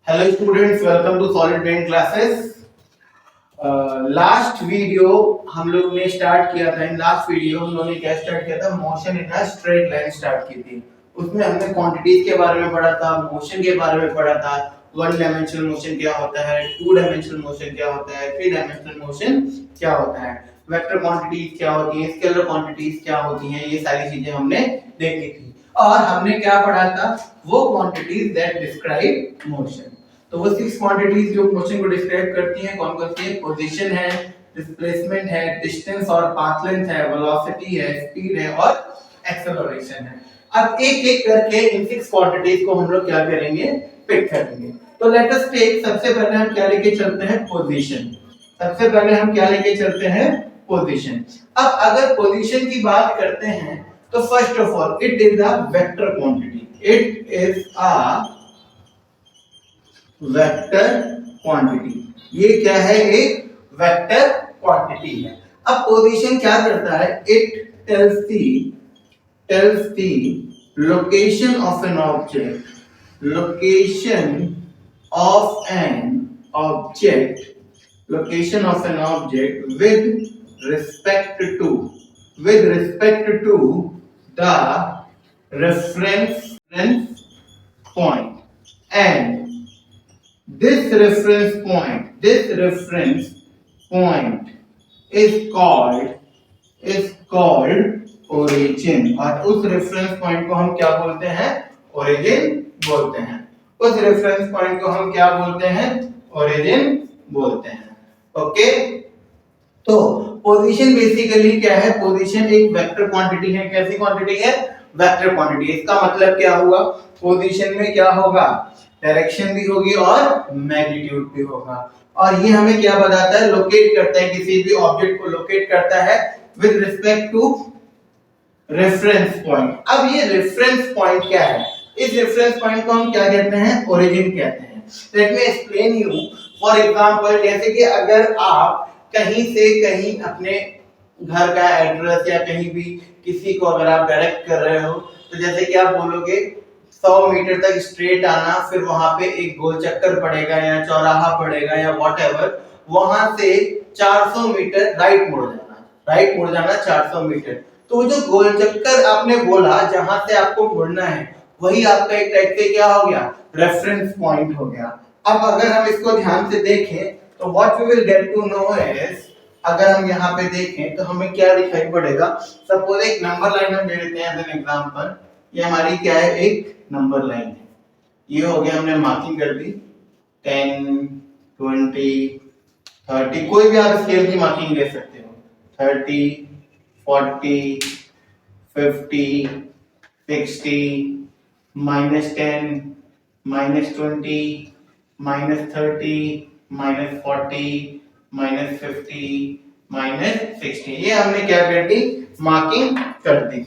Hello students, welcome to Solid Brain Classes. Last video हम लोग ने स्टार्ट किया था। इन लास्ट वीडियो हम लोगों ने क्या स्टार्ट किया था? Motion in a straight line start की थी। उसमें हमने क्वांटिटीज के बारे में पढ़ा था, मोशन के बारे में पढ़ा था, वन डायमेंशनल मोशन क्या होता है, टू डायमेंशनल मोशन क्या होता है, थ्री डायमेंशनल मोशन क्या होता है, वेक्टर क्वांटिटीज क्या होती हैं, स्केलर क्वांटिटीज क्या होती हैं, ये सारी चीजें हमने देखी थी। और हमने क्या पढ़ा था? वो क्वांटिटीज दैट डिस्क्राइब मोशन। तो वो सिक्स क्वांटिटीज जो मोशन को डिस्क्राइब करती हैं कौन कौन सी है? पोजीशन है, डिस्प्लेसमेंट है, डिस्टेंस और पाथ लेंथ है, वेलोसिटी है, स्पीड है और एक्सेलरेशन है। अब एक एक करके इन सिक्स क्वांटिटीज को हम लोग क्या करेंगे? पिक करेंगे। तो लेट अस टेक, सबसे पहले हम क्या लेके चलते हैं? पोजीशन। सबसे पहले हम क्या लेके चलते हैं? पोजीशन। अब अगर पोजीशन की बात करते हैं तो first of all it is a vector quantity. It is a vector quantity. ये क्या है? एक वेक्टर क्वांटिटी है। अब पोजीशन क्या करता है? It tells the location of an object, location of an object, location of an object with respect to the reference point, and this reference point is called origin। और उस reference point को हम क्या बोलते हैं? ओरिजिन बोलते हैं। उस रेफरेंस पॉइंट को हम क्या बोलते हैं? ओरिजिन बोलते हैं। ओके, तो पोजीशन बेसिकली क्या है? पोजीशन एक वेक्टर क्वांटिटी है। कैसी क्वांटिटी है? Vector quantity. इसका मतलब क्या हुआ? पोजीशन में क्या होगा? डायरेक्शन भी होगी और मैग्नीट्यूड भी होगा। और ये हमें क्या बताता है? लोकेट करता है, किसी भी ऑब्जेक्ट को लोकेट करता है with respect to reference point. अब ये रेफरेंस पॉइंट क्या है? इस रेफरेंस पॉइंट को हम क्या कहते हैं? ओरिजिन कहते हैं। Let me explain you. For example, जैसे कि अगर आप कहीं से कहीं अपने घर का एड्रेस या कहीं भी किसी को अगर आप डायरेक्ट कर रहे हो, तो जैसे कि आप बोलोगे 100 मीटर तक स्ट्रेट आना, फिर वहां पे एक गोल चक्कर पड़ेगा या चौराहा पड़ेगा या व्हाटएवर, वहां से 400 मीटर राइट मुड़ जाना 400 मीटर। तो जो गोल चक्कर आपने बोला जहां से आपको मुड़ना है, वही आपका एक टाइप से क्या हो गया? रेफरेंस पॉइंट हो गया। अब अगर हम इसको ध्यान से देखें तो what we will get to know is, अगर हम यहाँ पे देखें तो हमें क्या दिखाई पड़ेगा? सपोज एक नंबर लाइन हम ले लेते हैं एज एन एग्जांपल। ये हमारी क्या है? एक नंबर लाइन है। ये हो गया, हमने मार्किंग कर दी 10 20 30, कोई भी आप स्केल की मार्किंग ले सकते हो। 30 40 50 60 -10 -20 -30 -40 -50 -60, ये हमने क्या कर दी? मार्किंग कर दी।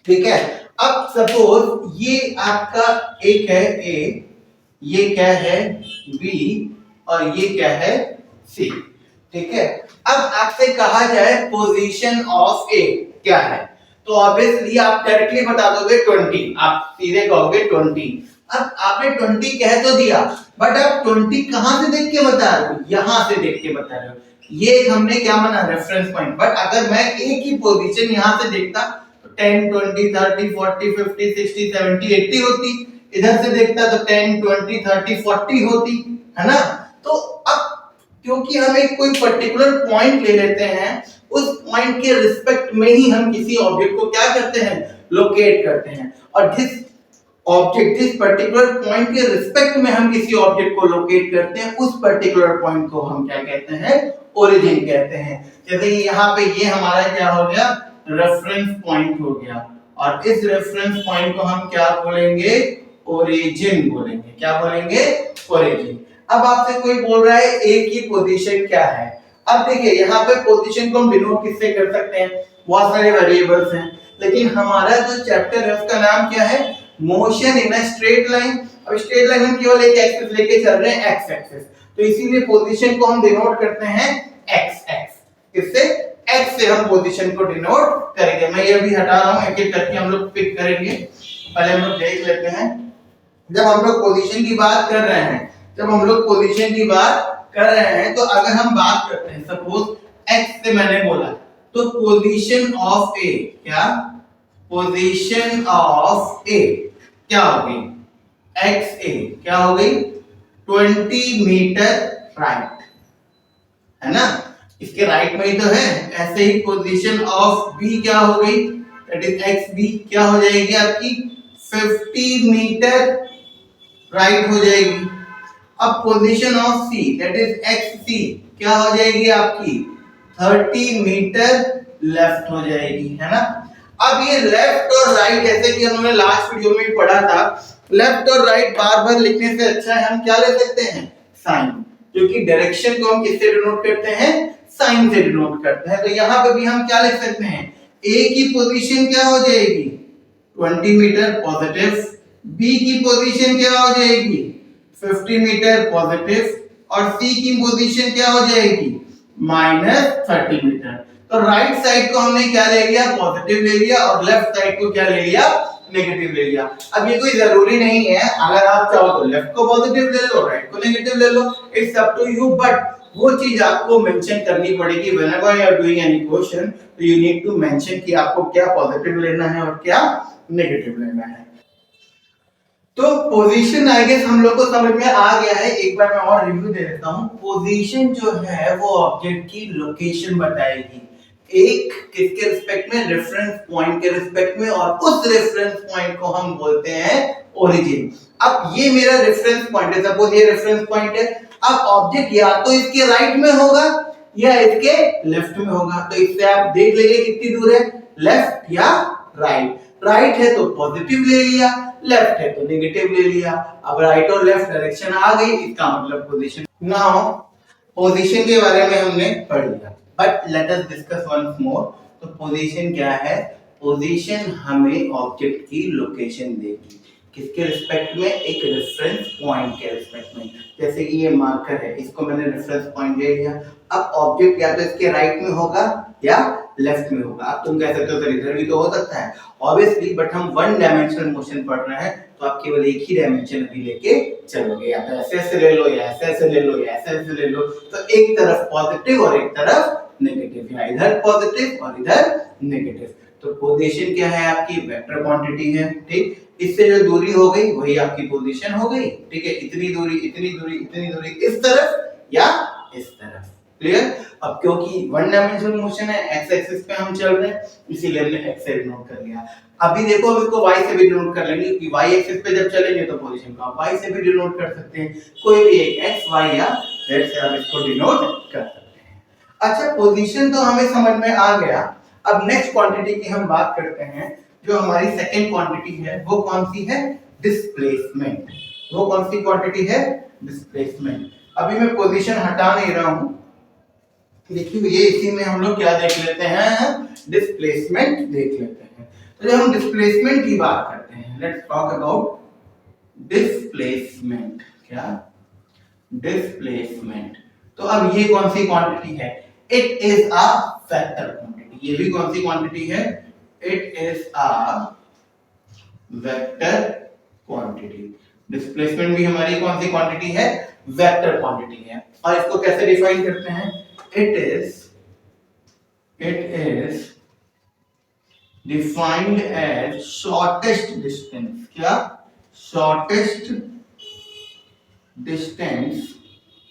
ठीक है। अब सपोज ये आपका एक है ए, ये क्या है? बी, और ये क्या है? सी। ठीक है। अब आपसे कहा जाए पोजीशन ऑफ ए क्या है, तो ऑब्वियसली आप डायरेक्टली बता दोगे 20। आप सीधे कहोगे 20। अब आपने 20 कह तो दिया, बट आप 20 कहां से देख के बता रहे हो? यहां से देख के बता रहे हो। ये हमने क्या माना? Reference point. बट अगर मैं ए की पोजीशन यहां से देखता तो 10 20 30 40 50 60 70 80 होती। इधर से देखता तो 10 20 30 40 होती, है ना? तो अब क्योंकि हम एक कोई पर्टिकुलर पॉइंट ले लेते हैं, उस पॉइंट के रिस्पेक्ट में ही हम किसी ऑब्जेक्ट को क्या करते हैं? लोकेट करते हैं। और जिस पर्टिकुलर पॉइंट के रिस्पेक्ट में हम किसी ऑब्जेक्ट को लोकेट करते हैं, उस पर्टिकुलर पॉइंट को हम क्या कहते हैं? ओरिजिन कहते हैं। जैसे यहाँ पे ये हमारा क्या हो गया? रेफरेंस पॉइंट हो गया, और इस रेफरेंस पॉइंट को हम क्या बोलेंगे? ओरिजिन बोलेंगे। क्या बोलेंगे? ओरिजिन। अब आपसे कोई बोल रहा है ए की पोजीशन क्या है? अब देखिए यहाँ पे पोजीशन को हम डिनोट किससे कर सकते हैं? बहुत सारे वेरिएबल्स हैं, लेकिन हमारा जो चैप्टर है उसका नाम क्या है? Motion in a straight line. अब स्ट्रेट लाइन हम केवल एक एक्सिस लेके चल रहे हैं, एक्स एक्सिस, तो इसीलिए पोजीशन को हम डिनोट करते हैं एक्स एक्स। किससे? एक्स से हम पोजीशन को डिनोट करेंगे। मैं ये भी हटा रहा हूं, एक एक करके हम लोग पिक करेंगे। पहले हम लोग देख लेते हैं जब हम लोग पोजीशन की बात कर रहे हैं, जब हम लोग पोजीशन की बात कर रहे हैं तो अगर हम बात करते हैं सपोज एक्स से मैंने बोला तो पोजीशन ऑफ ए, क्या पोजीशन ऑफ ए क्या हो गई, एक्स ए क्या हो गई 20 मीटर राइट, है ना, इसके राइट में ही तो है। ऐसे ही पोजीशन ऑफ बी क्या हो गई, दैट इज एक्स बी क्या हो जाएगी आपकी 50 मीटर राइट हो जाएगी। अब position of C that is X C क्या हो जाएगी आपकी 30 मीटर लेफ्ट हो जाएगी, है ना। अब ये लेफ्ट और राइट जैसे कि हमने लास्ट वीडियो में भी पढ़ा था, लेफ्ट और राइट बार बार लिखने से अच्छा है हम क्या ले सकते हैं, साइन, क्योंकि डायरेक्शन को हम किससे डिनोट करते हैं, साइन से डिनोट करते हैं। तो यहाँ पे भी हम क्या लिख सकते हैं, ए की पोजीशन क्या हो जाएगी 20 मीटर पॉजिटिव, बी की पोजीशन क्या हो जाएगी 50 मीटर पॉजिटिव और सी की पोजीशन क्या हो जाएगी -30 मीटर। तो राइट साइड को हमने क्या ले लिया, पॉजिटिव ले लिया और लेफ्ट साइड को क्या ले लिया, नेगेटिव ले लिया। अब ये कोई जरूरी नहीं है, अगर आप चाहो तो लेफ्ट को पॉजिटिव ले लो, राइट को नेगेटिव ले लो, it's up to you, but वो चीज आपको मेंशन करनी पड़ेगी whenever you are doing any question, तो यू नीड टू मेंशन कि आपको क्या पॉजिटिव लेना है और क्या नेगेटिव लेना है। तो पोजीशन आई गेस हम लोग को समझ में आ गया है। एक बार मैं और रिव्यू दे देता हूं। पोजीशन जो है वो ऑब्जेक्ट की लोकेशन बताएगी, एक किसके रिस्पेक्ट में, रेफरेंस पॉइंट के रिस्पेक्ट में, और उस रेफरेंस पॉइंट को हम बोलते हैं ओरिजिन। अब ये मेरा रेफरेंस पॉइंट है, सपोज ये रेफरेंस पॉइंट है। अब ऑब्जेक्ट या तो इसके राइट में होगा या इसके लेफ्ट में होगा, तो इससे आप देख लेंगे कितनी दूर है, लेफ्ट या राइट। राइट है तो पॉजिटिव ले लिया, लेफ्ट है तो नेगेटिव ले लिया। अब राइट और लेफ्ट डायरेक्शन आ गई, इसका मतलब पोजीशन। नाउ पोजीशन के बारे में हमने पढ़ लिया, but let us discuss once more. तो पोजीशन क्या है, पोजीशन हमें ऑब्जेक्ट की लोकेशन देगी, किसके रिस्पेक्ट में, एक रेफरेंस पॉइंट के रिस्पेक्ट में। जैसे कि ये मार्कर है, इसको मैंने रेफरेंस पॉइंट ले लिया। अब ऑब्जेक्ट या तो इसके राइट में होगा या लेफ्ट में होगा। अब तुम कह सकते हो सर इधर भी तो हो सकता है, ऑब्वियसली, बट हम वन डायमेंशनल मोशन पढ़ रहे हैं तो आप केवल एक ही डायमेंशन अभी लेके चलोगे, या तो ऐसे ऐसे ले लो या ऐसे ऐसे ले लो या ऐसे ऐसे ले लो। तो एक तरफ पॉजिटिव और एक तरफ नेगेटिव, या इधर पॉजिटिव और इधर नेगेटिव। तो पोजीशन क्या है आपकी, वेक्टर क्वांटिटी है, ठीक। इससे जो दूरी हो गई वही आपकी पोजीशन हो गई, ठीक है। इतनी दूरी इतनी दूरी इतनी दूरी इस तरफ या इस तरफ, क्लियर। अब क्योंकि वन डायमेंशनल मोशन है, एक्स एक्सिस पे हम चल रहे हैं, इसीलिए हमने एक्स से डिनोट कर लिया। अभी देखो अब इसको वाई से भी डिनोट कर लेंगे, क्योंकि वाई एक्सिस पे जब चलेंगे तो पोजीशन को आप वाई से भी डिनोट कर सकते हैं, कोई भी एक एक्स वाई या जेड से आप इसको डिनोट कर सकते हैं। अच्छा, पोजीशन तो हमें समझ में आ गया। अब नेक्स्ट क्वांटिटी की हम बात करते हैं, जो हमारी सेकंड क्वांटिटी है वो कौन सी है, डिस्प्लेसमेंट। वो कौन सी क्वांटिटी है, डिस्प्लेसमेंट। अभी मैं पोजीशन हटा नहीं रहा हूं, देखिए ये इसी में हम लोग क्या देख लेते हैं, डिस्प्लेसमेंट देख लेते हैं। तो जब हम डिस्प्लेसमेंट की बात करते हैं, लेट्स टॉक अबाउट डिस्प्लेसमेंट। क्या, डिस्प्लेसमेंट। तो अब ये कौन सी क्वांटिटी है, it is a vector quantity. ये भी कौन सी क्वांटिटी है, it is a vector quantity. Displacement भी हमारी कौन सी क्वांटिटी है, वेक्टर क्वांटिटी है। और इसको कैसे डिफाइन करते हैं, it is defined as shortest distance। क्या, shortest distance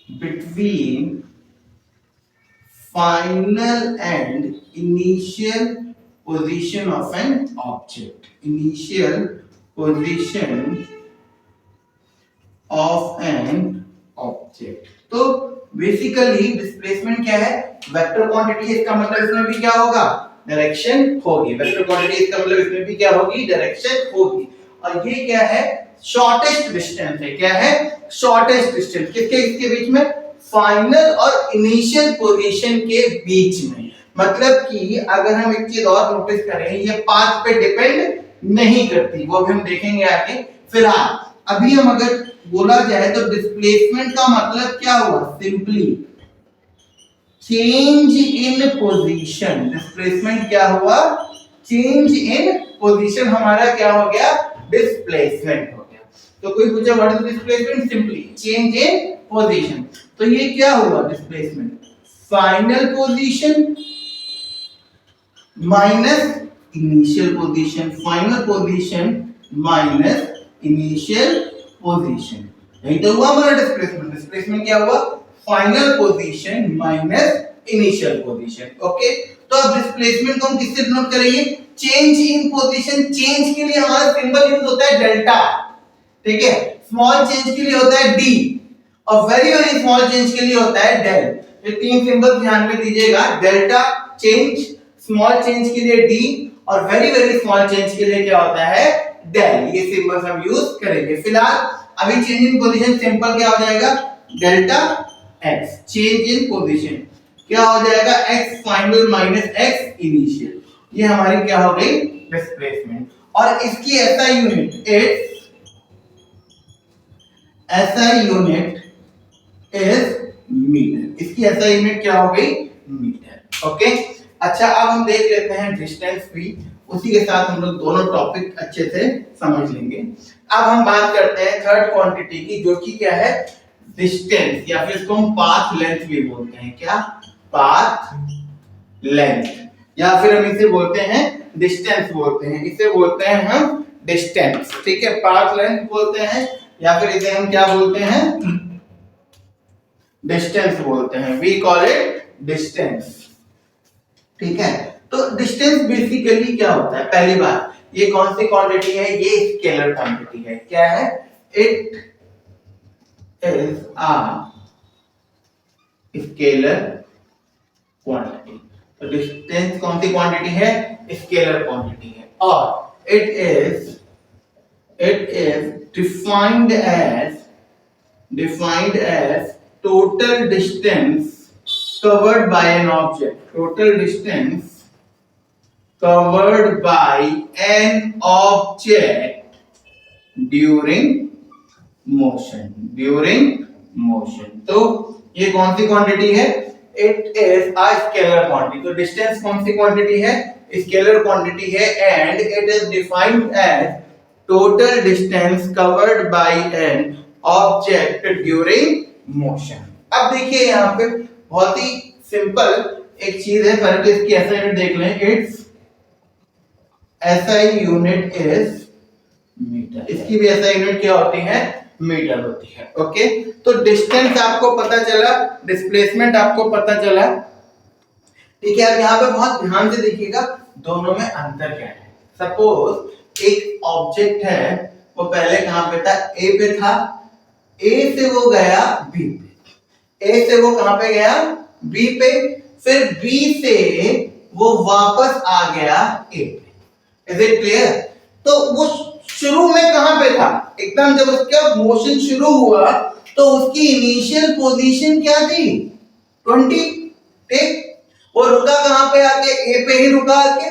between final and initial position of an object। initial position of an object। तो बेसिकली डिस्प्लेसमेंट क्या है, वेक्टर क्वांटिटी। इसका मतलब इसमें भी क्या होगा, डायरेक्शन होगी। वेक्टर क्वांटिटी इसका मतलब इसमें भी क्या होगी, डायरेक्शन होगी। और ये क्या है, शॉर्टेस्ट डिस्टेंस है। क्या है, शॉर्टेस्ट डिस्टेंस। किसके इसके बीच में, फाइनल और इनिशियल पोजीशन के बीच में। मतलब कि अगर हम एक चीज और नोटिस करें, ये पाथ पे डिपेंड नहीं करती, वो भी हम देखेंगे आगे। फिलहाल अभी हम अगर बोला जाए तो डिस्प्लेसमेंट का मतलब क्या हुआ, simply change in position. Displacement क्या हुआ, चेंज इन पोजीशन, हमारा क्या हो गया, डिस्प्लेसमेंट हो गया। तो कोई पूछे what is displacement, simply change in position. तो ये क्या हुआ displacement, final position minus initial position, final position minus initial position, यही तो हुआ हमारा डिस्प्लेसमेंट। डिस्प्लेसमेंट क्या हुआ, final position minus initial position. Okay, तो अब डिस्प्लेसमेंट को हम किससे डिनोट करेंगे, चेंज इन पोजीशन। चेंज के लिए हमारा सिंबल यूज होता है डेल्टा, ठीक है। स्मॉल चेंज के लिए होता है डी, और वेरी वेरी स्मॉल चेंज के लिए होता है डेल। ये तीन सिंबल ध्यान में दीजिएगा, डेल्टा चेंज, स्मॉल चेंज के लिए डी, और वेरी वेरी स्मॉल चेंज के लिए क्या होता है, डेल। ये सिंबल्स हम यूज करेंगे। फिलहाल अभी चेंज इन पोजीशन सिंपल क्या हो जाएगा, delta x. Change in position क्या हो जाएगा, x final minus x initial. ये हमारी क्या हो गई, डिस्प्लेसमेंट। और इसकी SI unit it's SI unit is metre. इसकी एसआई यूनिट क्या हो गई, मीटर। ओके, अच्छा अब हम देख लेते हैं डिस्टेंस भी, उसी के साथ हम लोग दोनों टॉपिक अच्छे से समझ लेंगे। अब हम बात करते हैं थर्ड क्वांटिटी की, जो कि क्या है, डिस्टेंस, या फिर इसको हम पाथ लेंथ भी बोलते हैं। क्या, पाथ लेंथ, या फिर हम इसे बोलते हैं डिस्टेंस बोलते हैं, इसे बोलते हैं हम डिस्टेंस, ठीक है। पाथ लेंथ बोलते हैं, या फिर इसे हम क्या बोलते हैं, डिस्टेंस बोलते हैं। वी कॉल इट डिस्टेंस, ठीक है। तो डिस्टेंस बेसिकली क्या होता है, पहली बात ये कौन सी क्वांटिटी है, ये स्केलर क्वांटिटी है। क्या है, it is a scalar quantity. तो डिस्टेंस कौन सी क्वांटिटी है, स्केलर क्वांटिटी है। और it is defined as total distance covered by an object, total distance covered by an object during motion। तो ये कौन सी क्वांटिटी है, it is a scalar quantity. तो डिस्टेंस कौन सी क्वांटिटी है, स्केलर क्वांटिटी है, and it is defined as total distance covered by an object during motion. अब देखिए यहाँ पे बहुत ही सिंपल एक चीज है, पहले इसकी एसआई यूनिट देख लें। It's SI unit is metre. इसकी भी एसआई यूनिट क्या होती है, मीटर होती है। ओके, तो डिस्टेंस आपको पता चला, डिस्प्लेसमेंट आपको पता चला, ठीक है। अब यहाँ पे बहुत ध्यान से देखिएगा दोनों में अंतर क्या है। सपोज एक ऑब्जेक्ट है, वो पहले कहां पे था, ए पे था, ए से वो गया बी पे, ए से वो कहां पे गया, बी पे, फिर बी से वो वापस आ गया ए पे। Is it clear? तो वो शुरू में कहां पे था, एकदम जब उसका मोशन शुरू हुआ तो उसकी इनिशियल पोजीशन क्या थी, 20, ठीक। वो रुका कहां पे आके, ए पे ही रुका आके,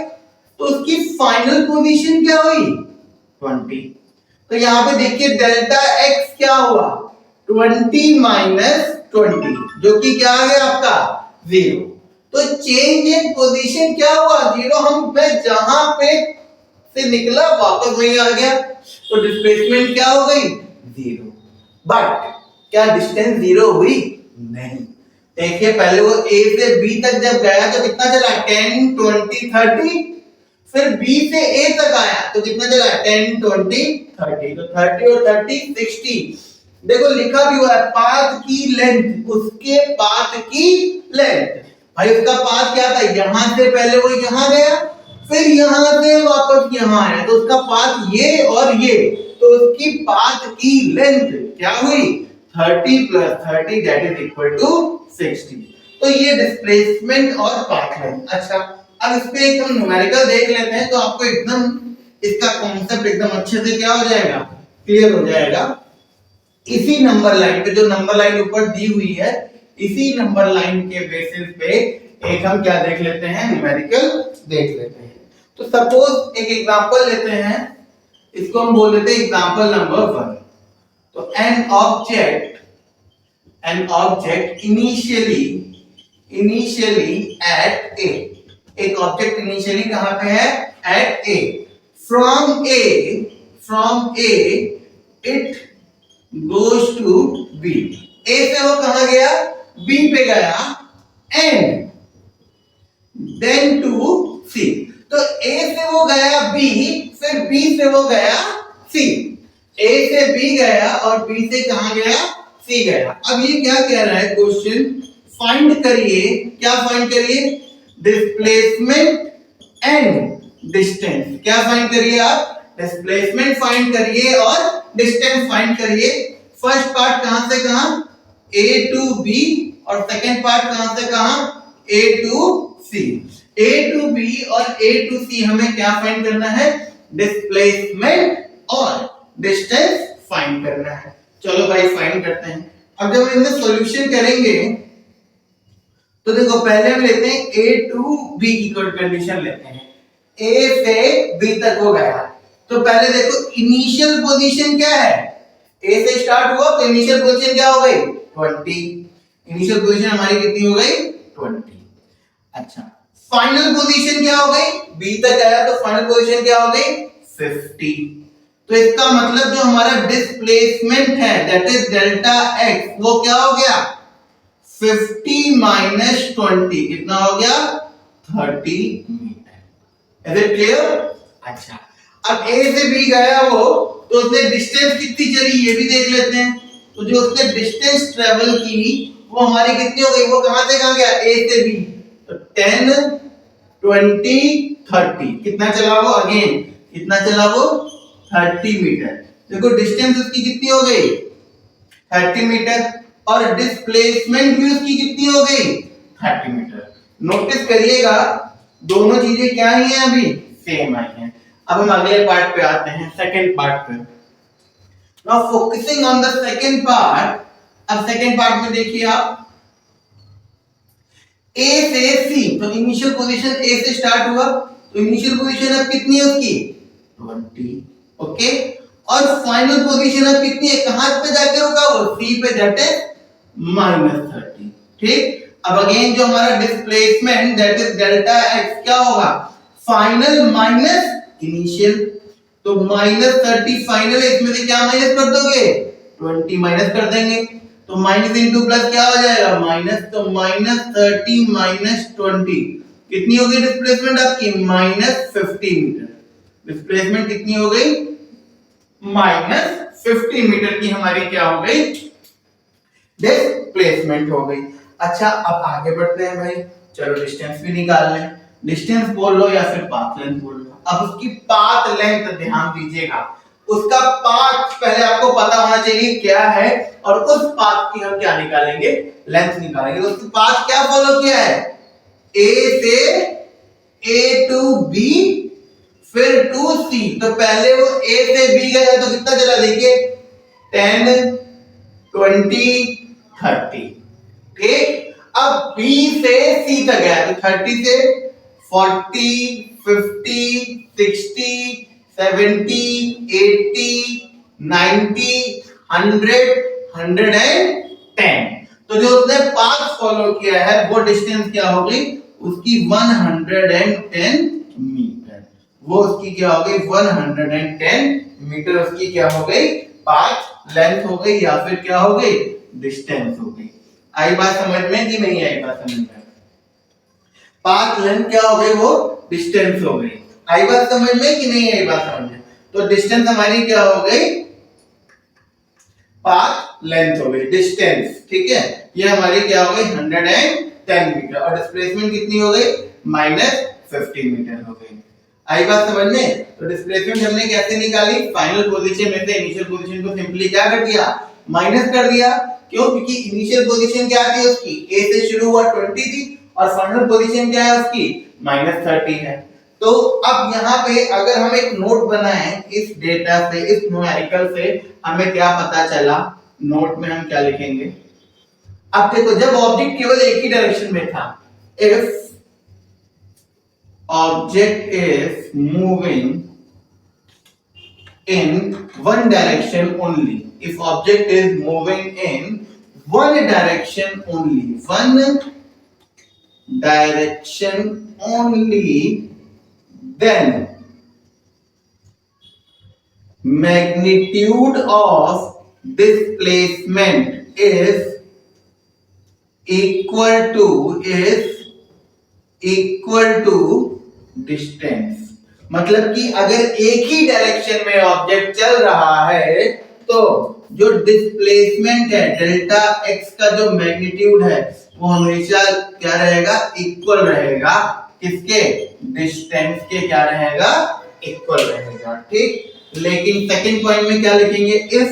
तो उसकी फाइनल पोजीशन क्या हुई, 20। तो यहां पे देखिए डेल्टा एक्स क्या हुआ, 20 माइनस 20, जो कि क्या आ गया आपका 0। तो चेंज इन पोजीशन क्या हुआ, 0। हम पे जहां पे से निकला वापस वहीं आ गया, तो डिस्प्लेसमेंट क्या हो गई, 0। बट क्या डिस्टेंस 0 हुई, नहीं। देखिए पहले वो ए से बी तक जब गया तो कितना चला, 10 20 30, फिर बी से ए तक आया तो कितना चला, 10 20 30, तो 30 और 30 60। देखो लिखा भी हुआ है पाथ की लेंथ, उसके पाथ की लेंथ। भाई उसका पाथ क्या था, यहां से पहले वो यहां गया, फिर यहां से वापस यहां आया, तो उसका पाथ ये और ये, तो उसकी पाथ की लेंथ क्या हुई, 30 plus 30 that is equal to 60। तो ये डिस्प्लेसमेंट और पाथ लेंथ। अच्छा अब इस पे एक हम न्यूमेरिकल देख लेते हैं, तो आपको एकदम इसका कॉन्सेप्ट एकदम अच्छे से क्या हो जाएगा, क्लियर हो जाएगा। इसी नंबर लाइन पे, जो नंबर लाइन ऊपर दी हुई है, इसी नंबर लाइन के बेसिस पे एक हम क्या देख लेते हैं, न्यूमेरिकल देख लेते हैं। तो सपोज एक एग्जांपल लेते हैं, इसको हम बोल देते हैं एग्जांपल नंबर 1। तो an object initially at A, एक ऑब्जेक्ट इनिशियली कहां पे है, at A, from A it goes to B. A से वो कहां गया, बी पे गया, एंड देन टू सी। तो ए से वो गया बी, फिर बी से वो गया सी। ए से बी गया और बी से कहां गया, सी गया। अब ये क्या कह रहा है क्वेश्चन, फाइंड करिए, क्या फाइंड करिए, डिस्प्लेसमेंट एंड डिस्टेंस। क्या फाइंड करिए आप, डिस्प्लेसमेंट फाइंड करिए और डिस्टेंस फाइंड करिए। फर्स्ट पार्ट कहां से कहां, ए टू बी, और सेकंड पार्ट कहां से कहां, A to C. A to B और ए टू सी हमें क्या फाइंड करना है, डिस्प्लेसमेंट और डिस्टेंस फाइंड करना है। चलो भाई फाइंड करते हैं। अब जब हम इनमें सॉल्यूशन करेंगे तो देखो पहले हम लेते हैं ए टू बी की कंडीशन लेते हैं। ए से बी तक हो गया, तो पहले देखो इनिशियल पोजीशन क्या है, ए से स्टार्ट हुआ तो इनिशियल पोजीशन क्या हो गई, 20। इनिशियल पोजीशन हमारी कितनी हो गई, 20। अच्छा, फाइनल पोजीशन क्या हो गई, बी तक आया तो फाइनल पोजीशन क्या हो गई, 50। तो इसका मतलब जो हमारा डिस्प्लेसमेंट है दैट इज डेल्टा एक्स, वो क्या हो गया, 50 माइनस 20 कितना हो गया, 30 मीटर। Is it clear? अच्छा, अब ए से बी गया वो, तो उसने डिस्टेंस कितनी चली ये भी देख लेते हैं। तो जो उसने डिस्टेंस ट्रेवल की वो हमारी कितनी हो गई, वो कहां से कहां गया, ए से बी, तो 10 20 30 कितना चला वो, अगेन कितना चला वो, 30 मीटर। देखो डिस्टेंस उसकी कितनी हो गई, 30 मीटर, और डिस्प्लेसमेंट भी उसकी कितनी हो गई, 30 मीटर। नोटिस करिएगा दोनों चीजें क्या ही हैं, अभी सेम आई हैं। अब हम अगले पार्ट पे आते हैं, सेकंड पार्ट पे। Now focusing on the second part. अब सेकंड पार्ट में देखिए आप, ए से सी, तो इनिशियल पोजीशन ए से स्टार्ट हुआ, तो इनिशियल पोजीशन अब कितनी है उसकी, 20। ओके, और फाइनल पोजीशन अब कितनी है, कहां पे जाके रुका वो, सी पे, दैट इज -30। ठीक, अब अगेन जो हमारा displacement that is delta x क्या होगा, फाइनल माइनस इनिशियल, तो -30 फाइनल है, इसमें से क्या माइनस कर दोगे, 20 माइनस कर देंगे, तो माइनस इंटू प्लस क्या हो जाएगा, माइनस, तो -30 माइनस 20 कितनी हो गई डिस्प्लेसमेंट आपकी, -50 मीटर। डिस्प्लेसमेंट कितनी हो गई, -50 मीटर की हमारी क्या हो गई, डिस्प्लेसमेंट हो गई। अच्छा, अब आगे बढ़ते हैं भाई, चलो डिस्टेंस भी निकाल लें। डिस्टेंस बोल लो या फिर पाथ लेंथ बोल लो। अब उसकी पाथ लेंथ ध्यान दीजिएगा, उसका पाथ पहले आपको पता होना चाहिए क्या है, और उस पाथ की हम क्या निकालेंगे, लेंथ निकालेंगे। तो उसकी पाथ क्या फॉलो किया है, ए से ए टू बी फिर टू सी, तो पहले वो ए से बी गया तो कितना चला, देखिए 10 20 30। ठीक, अब बी से सी तक गया तो 30 से 40 50 60 70 80 90 100 110। तो जो उसने पाथ फॉलो किया है वो डिस्टेंस क्या हो गई उसकी, 110 मीटर। वो उसकी क्या हो गई, 110 मीटर उसकी क्या हो गई, पाथ लेंथ हो गई, या फिर क्या हो गई, डिस्टेंस हो गई। आई बात समझ में कि नहीं आई बात समझ में, पाथ लेंथ क्या हो गई, वो डिस्टेंस हो गई। आई बात समझ में कि नहीं आई बात समझ में, तो डिस्टेंस हमारी क्या हो गई, पाथ लेंथ हो गई, डिस्टेंस। ठीक है, ये हमारी क्या हो गई 110 मीटर, और डिस्प्लेसमेंट कितनी हो गई, -50 मीटर हो गई। आई बात समझ में। तो डिस्प्लेसमेंट हमने कैसे निकाली, फाइनल पोजीशन में से इनिशियल पोजीशन को सिंपली क्या कर दिया, माइनस कर दिया। क्यों, क्योंकि इनिशियल पोजीशन क्या थी उसकी, ए से शुरू हुआ 20 थी, और फाइनल पोजीशन क्या है उसकी, -30 है। तो अब यहाँ पे अगर हम एक नोट बनाएं इस डेटा से, इस न्यूमेरिकल से हमें क्या पता चला, नोट में हम क्या लिखेंगे। अब देखो जब ऑब्जेक्ट केवल एक ही डायरेक्शन में था, if object is moving in one direction only, if object is moving in one direction only, then magnitude of displacement is equal to distance। मतलब कि अगर एक ही डायरेक्शन में ऑब्जेक्ट चल रहा है तो जो डिस्प्लेसमेंट है डेल्टा एक्स का जो मैग्नीट्यूड है वो हमेशा क्या रहेगा, इक्वल रहेगा किसके, डिस्टेंस के क्या रहेगा, इक्वल रहेगा। ठीक, लेकिन सेकंड पॉइंट में क्या लिखेंगे, इफ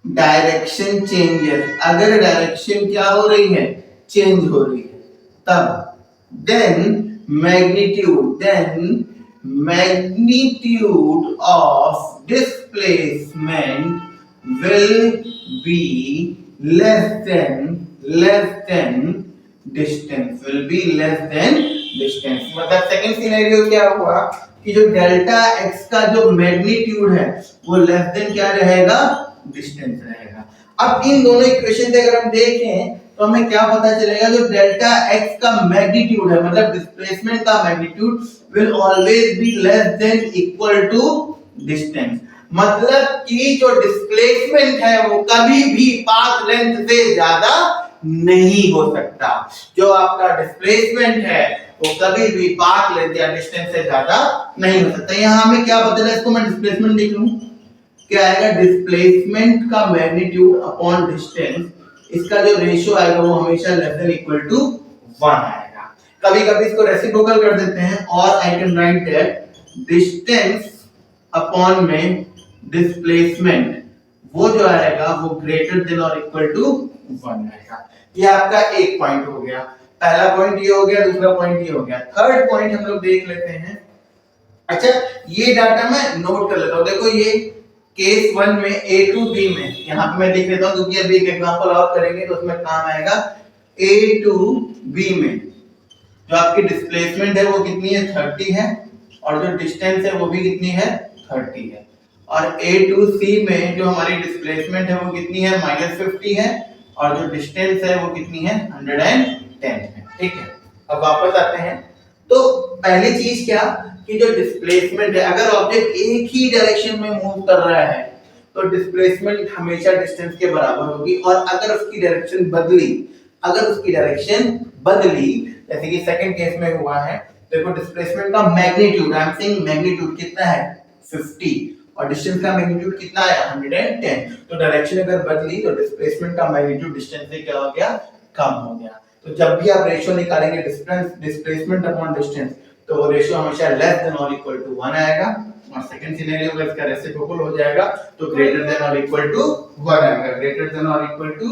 डायरेक्शन चेंजेस, अगर डायरेक्शन क्या हो रही है, चेंज हो रही है, तब then magnitude of displacement will be less than distance, मतलब सेकंड सिनेरियो क्या हुआ कि जो डेल्टा एक्स का जो मैग्नीट्यूड है वो लेस देन क्या रहेगा, डिस्टेंस रहेगा। अब इन दोनों इक्वेशन से अगर हम देखें तो हमें क्या पता चलेगा, जो डेल्टा एक्स का मैग्नीट्यूड है मतलब डिस्प्लेसमेंट का magnitude will always be less than equal to distance. मतलब कि जो डिस्प्लेसमेंट है वो कभी भी पाथ लेंथ से ज्यादा नहीं हो सकता। जो आपका डिस्प्लेसमेंट है वो कभी भी पाथ लेंथ या डिस्टेंस से ज्यादा नहीं हो सकता। यहां हमें क्या बदला, इसको मैं डिस्प्लेसमेंट लिख लूं, क्या आएगा, डिस्प्लेसमेंट का मैग्नीट्यूड अपॉन डिस्टेंस, इसका जो रेशियो आएगा वो हमेशा लेस देन इक्वल टू 1 आएगा। कभी-कभी इसको रेसिप्रोकल कर देते हैं और I can write that distance upon में डिस्प्लेसमेंट वो जो आएगा वो ग्रेटर देन और इक्वल टू 1 आएगा। ये आपका एक पॉइंट हो गया, पहला पॉइंट ये हो गया, दूसरा पॉइंट ये हो गया। थर्ड पॉइंट हम लोग देख लेते हैं। अच्छा, ये डाटा मैं नोट कर लेता हूं। देखो ये केस 1 में A टू B में, यहां पे मैं लिख लेता हूं क्योंकि अभी एक एग्जांपल और करेंगे तो उसमें काम आएगा। A टू B में जो आपकी डिस्प्लेसमेंट है वो कितनी है, 30 है, और जो डिस्टेंस है वो भी कितनी है, 30 है। और A टू C में जो हमारी डिस्प्लेसमेंट है वो कितनी है, -50 है, और जो डिस्टेंस है वो कितनी है, 110 है। ठीक है, अब वापस आते हैं। तो पहली चीज क्या कि जो डिस्प्लेसमेंट है, अगर ऑब्जेक्ट एक ही डायरेक्शन में मूव कर रहा है तो डिस्प्लेसमेंट हमेशा डिस्टेंस के बराबर होगी। और अगर उसकी डायरेक्शन बदली, जैसे कि सेकंड केस में हुआ है, देखो डिस्प्लेसमेंट का magnitude, I am saying magnitude कितना है, 50, और डिस्टेंस का मैग्नीट्यूड कितना है, 110। तो डायरेक्शन अगर बदली तो डिस्प्लेसमेंट का मैग्नीट्यूड डिस्टेंस से क्या हो गया, कम हो गया। तो जब भी आप रेशियो निकालेंगे डिस्प्लेसमेंट अपॉन डिस्टेंस तो वो रेशियो हमेशा लेस देन और इक्वल टू 1 आएगा। और सेकंड सिनेरियो में इसका रेसिप्रोकल हो जाएगा तो ग्रेटर देन और इक्वल टू 1 आएगा, ग्रेटर देन और इक्वल टू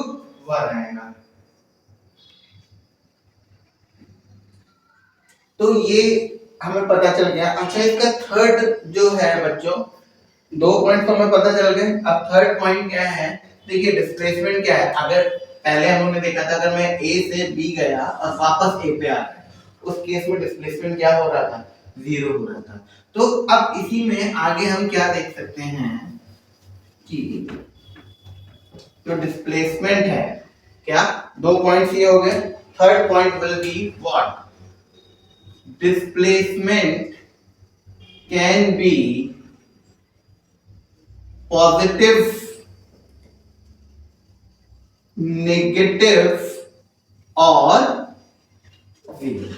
1 आएगा। तो ये हमें पता चल गया। अच्छा, इसका थर्ड जो है बच्चों, 2 पॉइंट तो हमें पता चल गए। अब थर्ड पॉइंट क्या है, देखिए डिस्प्लेसमेंट क्या है। अगर पहले हमने देखा था अगर मैं A से B गया और वापस A पे आ गया, उस केस में डिस्प्लेसमेंट क्या हो रहा था, 0 हो रहा था। तो अब इसी में आगे हम क्या देख सकते हैं कि जो डिस्प्लेसमेंट है, क्या 2 पॉइंट्स ये हो गए। Third point will be what, displacement can be positive, negative और जीरो।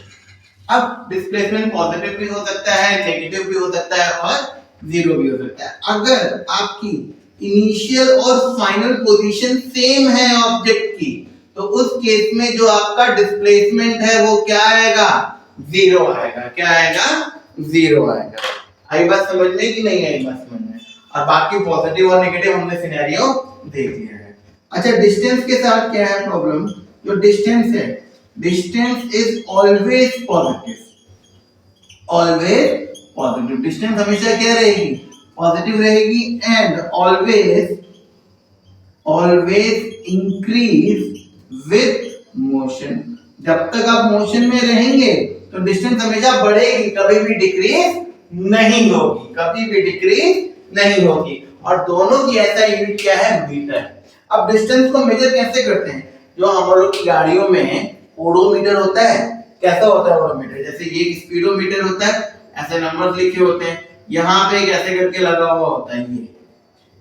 अब डिस्प्लेसमेंट पॉजिटिव भी हो सकता है, नेगेटिव भी हो सकता है और जीरो भी हो सकता है। अगर आपकी इनिशियल और फाइनल पोजीशन सेम है ऑब्जेक्ट की तो उस केस में जो आपका डिस्प्लेसमेंट है वो क्या आएगा, जीरो आएगा। क्या आएगा, जीरो आएगा। आई बात समझ में कि नहीं आई बात समझ में? और बाकी पॉजिटिव और नेगेटिव हमने सिनेरियो देख लिया है। अच्छा, डिस्टेंस के साथ क्या है प्रॉब्लम, जो डिस्टेंस है, distance is always positive, always positive. Distance हमेशा क्या रहेगी, पॉजिटिव रहेगी। And always increase with motion. जब तक आप मोशन में रहेंगे तो डिस्टेंस हमेशा बढ़ेगी, कभी भी डिक्रीज नहीं होगी, कभी भी डिक्रीज नहीं होगी। और दोनों की ऐसा यूनिट क्या है, मीटर। अब डिस्टेंस को मेजर कैसे करते हैं, जो हम लोग की गाड़ियों में ओडोमीटर होता है, कैसा होता है ओडोमीटर, जैसे ये स्पीडोमीटर होता है, ऐसे नंबर्स लिखे होते हैं, यहाँ पे कैसे करके लगा हुआ होता है, ये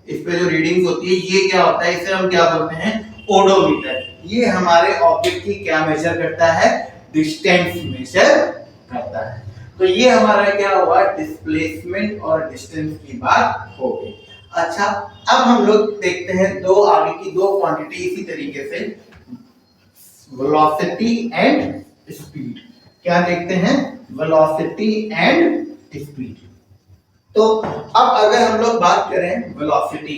इस पे जो रीडिंग्स होती है ये क्या होता है, इसे हम क्या बोलते हैं, ओडोमीटर। ये हमारे ऑब्जेक्ट की क्या मेजर करता है, डिस्टेंस मेजर करता है। तो ये हमारा क्या हुआ, डिस्प्लेसमेंट और डिस्टेंस की बात हो गई। अच्छा, अब हम लोग देखते हैं दो आगे की दो क्वांटिटी इसी तरीके से, वेलोसिटी एंड स्पीड। क्या देखते हैं, वेलोसिटी एंड स्पीड। तो अब अगर हम लोग बात करें velocity,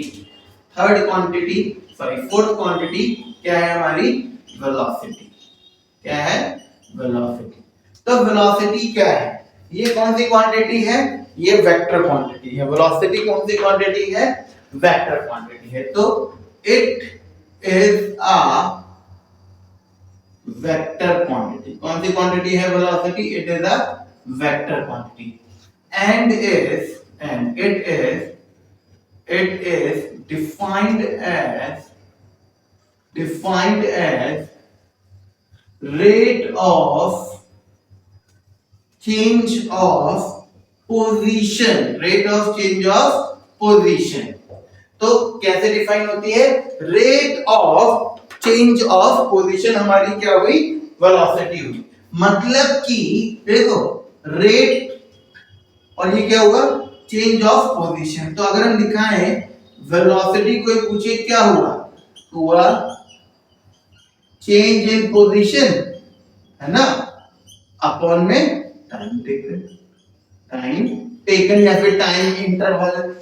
third quantity sorry fourth quantity क्या है हमारी, वेलोसिटी। क्या है, वेलोसिटी। तो वेलोसिटी क्या है, ये कौन सी क्वांटिटी है, ये वेक्टर क्वांटिटी है। वेलोसिटी कौन सी क्वांटिटी है, वेक्टर क्वांटिटी है। तो it is a vector quantity. कौन सी क्वांटिटी है velocity, it is a vector quantity and it is defined as rate of change of position। तो कैसे डिफाइन होती है, rate of change of position हमारी क्या हुई, वेलोसिटी हुई। मतलब कि देखो रेट और ये क्या होगा, चेंज ऑफ पोजीशन। तो अगर हम दिखाएं वेलोसिटी को पूछे क्या हुआ, तो हुआ चेंज इन पोजीशन, है ना, अपॉन में टाइम टेकन या फिर टाइम इंटरवल।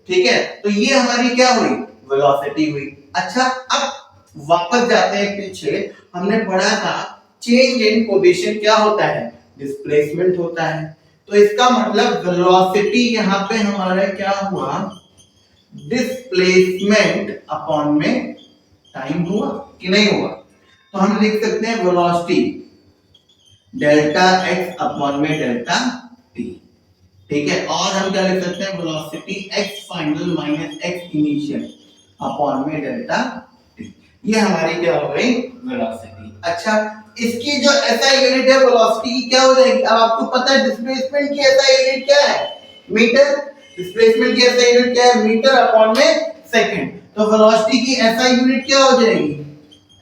ठीक है, तो ये हमारी क्या हुई, वेलोसिटी हुई। अच्छा, अब वापस जाते हैं पीछे, हमने पढ़ा था चेंज इन पोजीशन क्या होता है, डिस्प्लेसमेंट होता है। तो इसका मतलब वेलोसिटी यहाँ पे हमारा क्या हुआ, डिस्प्लेसमेंट अपॉन में टाइम हुआ कि नहीं हुआ। तो हम लिख सकते हैं वेलोसिटी डेल्टा एक्स अपॉन में डेल्टा टी। ठीक है, और हम क्या लिख सकते हैं, velocity x final minus x initial upon में डेल्टा टी। ये हमारी क्या हो गई, वेलोसिटी। अच्छा, इसकी जो एसआई यूनिट है वेलोसिटी की क्या हो जाएगी, अब आपको पता है डिस्प्लेसमेंट की एसआई यूनिट क्या है, मीटर। डिस्प्लेसमेंट की एसआई यूनिट क्या है, मीटर अपॉन में सेकंड। तो वेलोसिटी की एसआई यूनिट क्या हो जाएगी,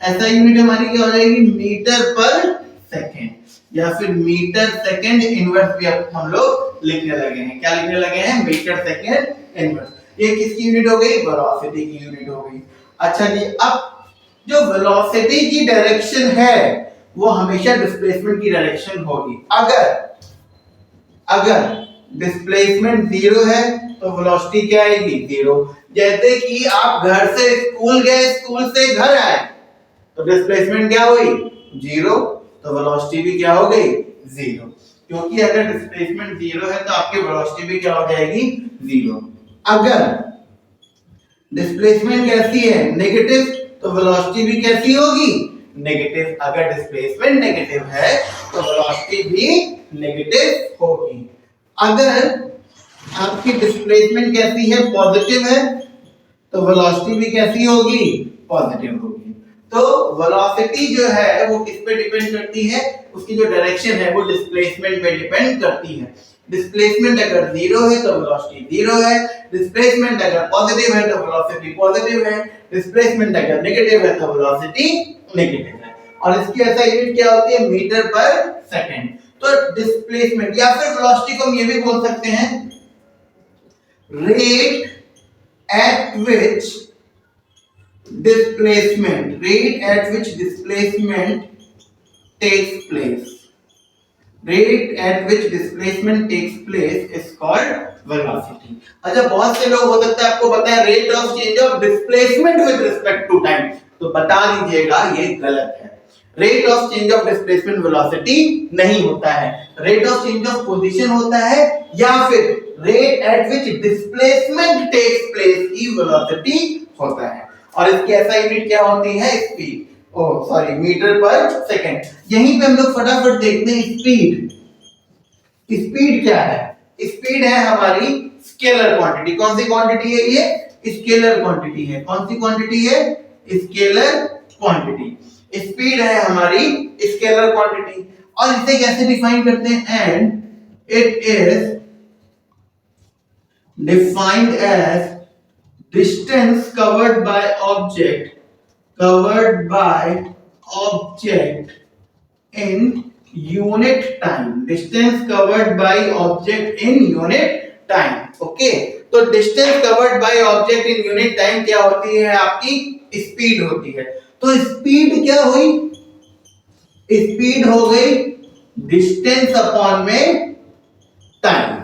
एसआई यूनिट हमारी क्या हो जाएगी, मीटर पर सेकंड, या फिर मीटर सेकंड इनवर्स भी अब हम लोग लिखने लगे हैं। क्या लिखने लगे हैं, मीटर सेकंड इनवर्स। ये किसकी यूनिट हो गई, वेलोसिटी की यूनिट हो गई। अच्छा जी, अब जो वेलोसिटी की डायरेक्शन है वो हमेशा डिस्प्लेसमेंट की डायरेक्शन होगी। अगर डिस्प्लेसमेंट जीरो है तो वेलोसिटी क्या आएगी, जीरो। जैसे कि आप घर से स्कूल गए, स्कूल से घर आए, तो डिस्प्लेसमेंट क्या हुई, जीरो, तो वेलोसिटी भी क्या हो गई, जीरो। क्योंकि अगर डिस्प्लेसमेंट जीरो है तो आपकी वेलोसिटी भी क्या हो जाएगी, जीरो। अगर डिस्प्लेसमेंट कैसी है, नेगेटिव, तो वेलोसिटी भी कैसी होगी, नेगेटिव। अगर डिस्प्लेसमेंट नेगेटिव है तो वेलोसिटी भी नेगेटिव होगी। अगर आपकी डिस्प्लेसमेंट कैसी है, पॉजिटिव है, तो वेलोसिटी भी कैसी होगी, पॉजिटिव होगी। तो वेलोसिटी जो है वो किस पे डिपेंड करती है, उसकी जो डायरेक्शन है वो डिस्प्लेसमेंट पे डिपेंड करती है। डिस्प्लेसमेंट अगर जीरो है तो वेलोसिटी जीरो है, डिस्प्लेसमेंट अगर पॉजिटिव है तो वेलोसिटी पॉजिटिव है, डिस्प्लेसमेंट अगर नेगेटिव है तो वेलोसिटी नेगेटिव है। और इसकी ऐसा यूनिट क्या होती है, मीटर पर सेकंड। तो डिस्प्लेसमेंट या फिर वेलोसिटी को हम ये भी बोल सकते हैं, rate at which displacement takes place is called velocity। अच्छा, बहुत से लोग हो सकता है आपको पता है rate of change of displacement with respect to time, तो बता दीजिएगा ये गलत है। Rate of change of displacement velocity नहीं होता है, rate of change of position होता है, या फिर rate at which displacement takes place की वेलोसिटी होता है। और इसकी ऐसा यूनिट क्या होती है, स्पीड, मीटर पर सेकंड। यहीं पे हम लोग फटाफट देखते हैं स्पीड। स्पीड क्या है, स्पीड है हमारी स्केलर क्वांटिटी। कौन सी क्वांटिटी है ये, स्केलर क्वांटिटी है। कौन सी क्वांटिटी है, स्केलर क्वांटिटी। स्पीड है हमारी स्केलर क्वांटिटी। और इसे कैसे डिफाइन करते हैं, and it is defined as distance covered by object in unit time, distance covered by object in unit time. Okay, तो distance covered by object in unit time क्या होती है? आपकी स्पीड होती है। तो स्पीड क्या हुई? स्पीड हो गई डिस्टेंस अपॉन में टाइम।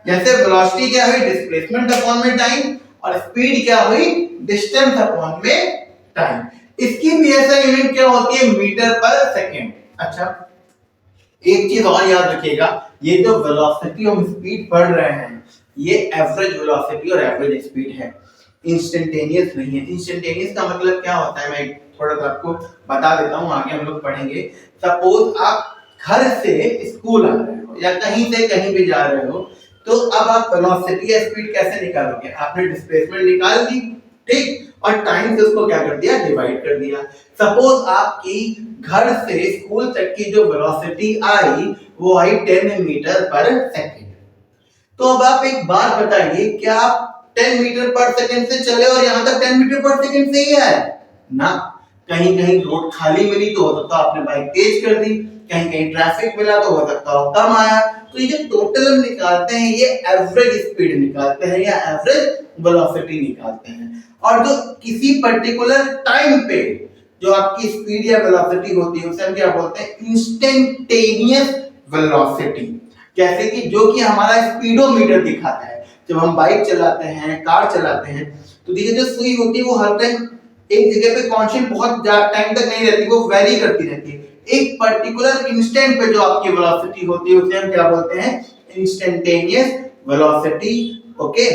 जैसे वेलोसिटी क्या हुई? डिस्प्लेसमेंट अपॉन में टाइम, और स्पीड क्या हुई? डिस्टेंस अपॉन में टाइम। इसकी भी ऐसा यूनिट क्या होती है? मीटर पर सेकेंड। अच्छा, एक चीज और याद रखिएगा, ये जो वेलोसिटी हम स्पीड पढ़ रहे हैं, ये एवरेज वेलोसिटी और एवरेज स्पीड है, इंस्टेंटेनियस नहीं है। इंस्टेंटेनियस का मतलब क्या होता है, मैं थोड़ा सा आपको बता देता हूँ, आगे हम लोग पढ़ेंगे। सपोज आप घर से स्कूल आ रहे हो या कहीं से कहीं भी जा रहे हो, तो अब आप वेलोसिटी या स्पीड कैसे निकालोगे? आपने डिस्प्लेसमेंट निकाल दी, ठीक, और टाइम से उसको क्या कर दिया? डिवाइड कर दिया। सपोज आपकी घर से स्कूल तक की जो वेलोसिटी आई वो आई 10 मीटर पर सेकेंड। तो अब आप एक बात बताइए, क्या आप 10 मीटर पर सेकेंड से चले और यहां तक 10 मीटर पर सेकेंड से ही है ना? कहीं कहीं रोड खाली मिली तो हो सकता है आपने बाइक तेज कर दी, कहीं कहीं ट्रैफिक मिला तो हो सकता है कम आया। तो ये जो टोटल हम निकालते हैं ये एवरेज स्पीड निकालते हैं या एवरेज वेलोसिटी निकालते हैं। और जो किसी पर्टिकुलर टाइम पे जो आपकी स्पीड या वेलोसिटी होती है उसे हम क्या बोलते हैं? Instantaneous velocity. जैसे कि जो कि हमारा स्पीडोमीटर दिखाता है, जब हम बाइक चलाते हैं, कार चलाते हैं, तो देखिए जो सुई होती है वो हर टाइम एक जगह पे कांस्टेंट बहुत टाइम तक नहीं रहती, वो वेरी करती रहती है। एक पर्टिकुलर इंस्टेंट पे जो आपकी वेलोसिटी होती है उसे हम क्या बोलते हैं? Instantaneous velocity. ओके,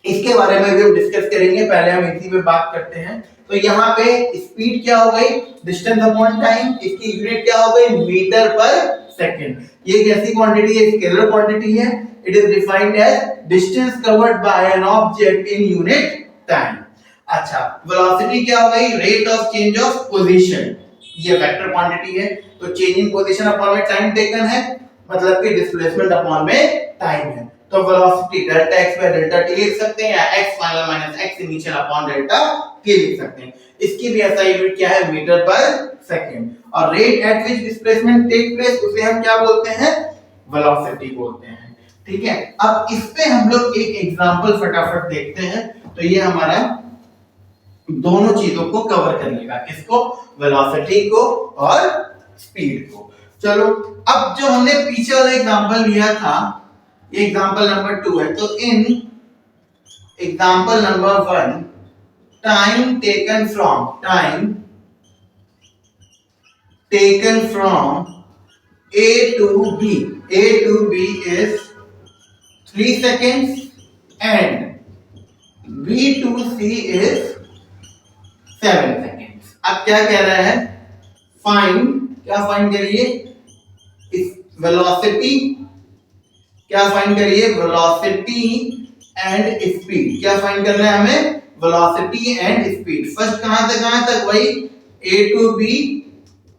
इसके बारे में भी हम डिस्कस करेंगे, पहले हम इसी पे बात करते हैं। तो यहाँ पे स्पीड क्या हो गई? Distance upon time. इसकी यूनिट क्या हो गई? Metre per second. ये कैसी क्वांटिटी है? स्केलर क्वांटिटी है। It is defined as distance covered by an object in unit time. अच्छा, वेलोसिटी क्या हो गई? Rate of change of position. ये वेक्टर क्वांटिटी है, तो चेंज इन पोजीशन अपॉन में टाइम टेकन है, मतलब कि डिस्प्लेसमेंट अपॉन में टाइम है। तो velocity delta x by delta t लिख सकते हैं, या x final minus x initial upon delta t लिख सकते हैं। इसकी भी ऐसा यूनिट क्या है? Metre per second. और rate at which displacement take place उसे हम क्या बोलते हैं? वेलोसिटी बोलते हैं। ठीक है, अब इस पे हम लोग एक एग्जांपल फटाफट देखते हैं। तो ये हमारा दोनों चीजों को कवर कर लेगा, किसको? वेलोसिटी को और स्पीड को। चलो, अब जो हमने पीछे वाला एग्जांपल लिया था, ये एग्जांपल नंबर 2 है। तो in example number 1, time taken from A to B. A to B is 3 seconds and B to C is 7 seconds. अब क्या कह रहा है? फाइंड, क्या फाइंड करिए? इस वेलोसिटी, क्या फाइंड करिए? Velocity and speed. क्या फाइंड करना है हमें? Velocity and speed. फर्स्ट कहां से कहां तक? वही A to B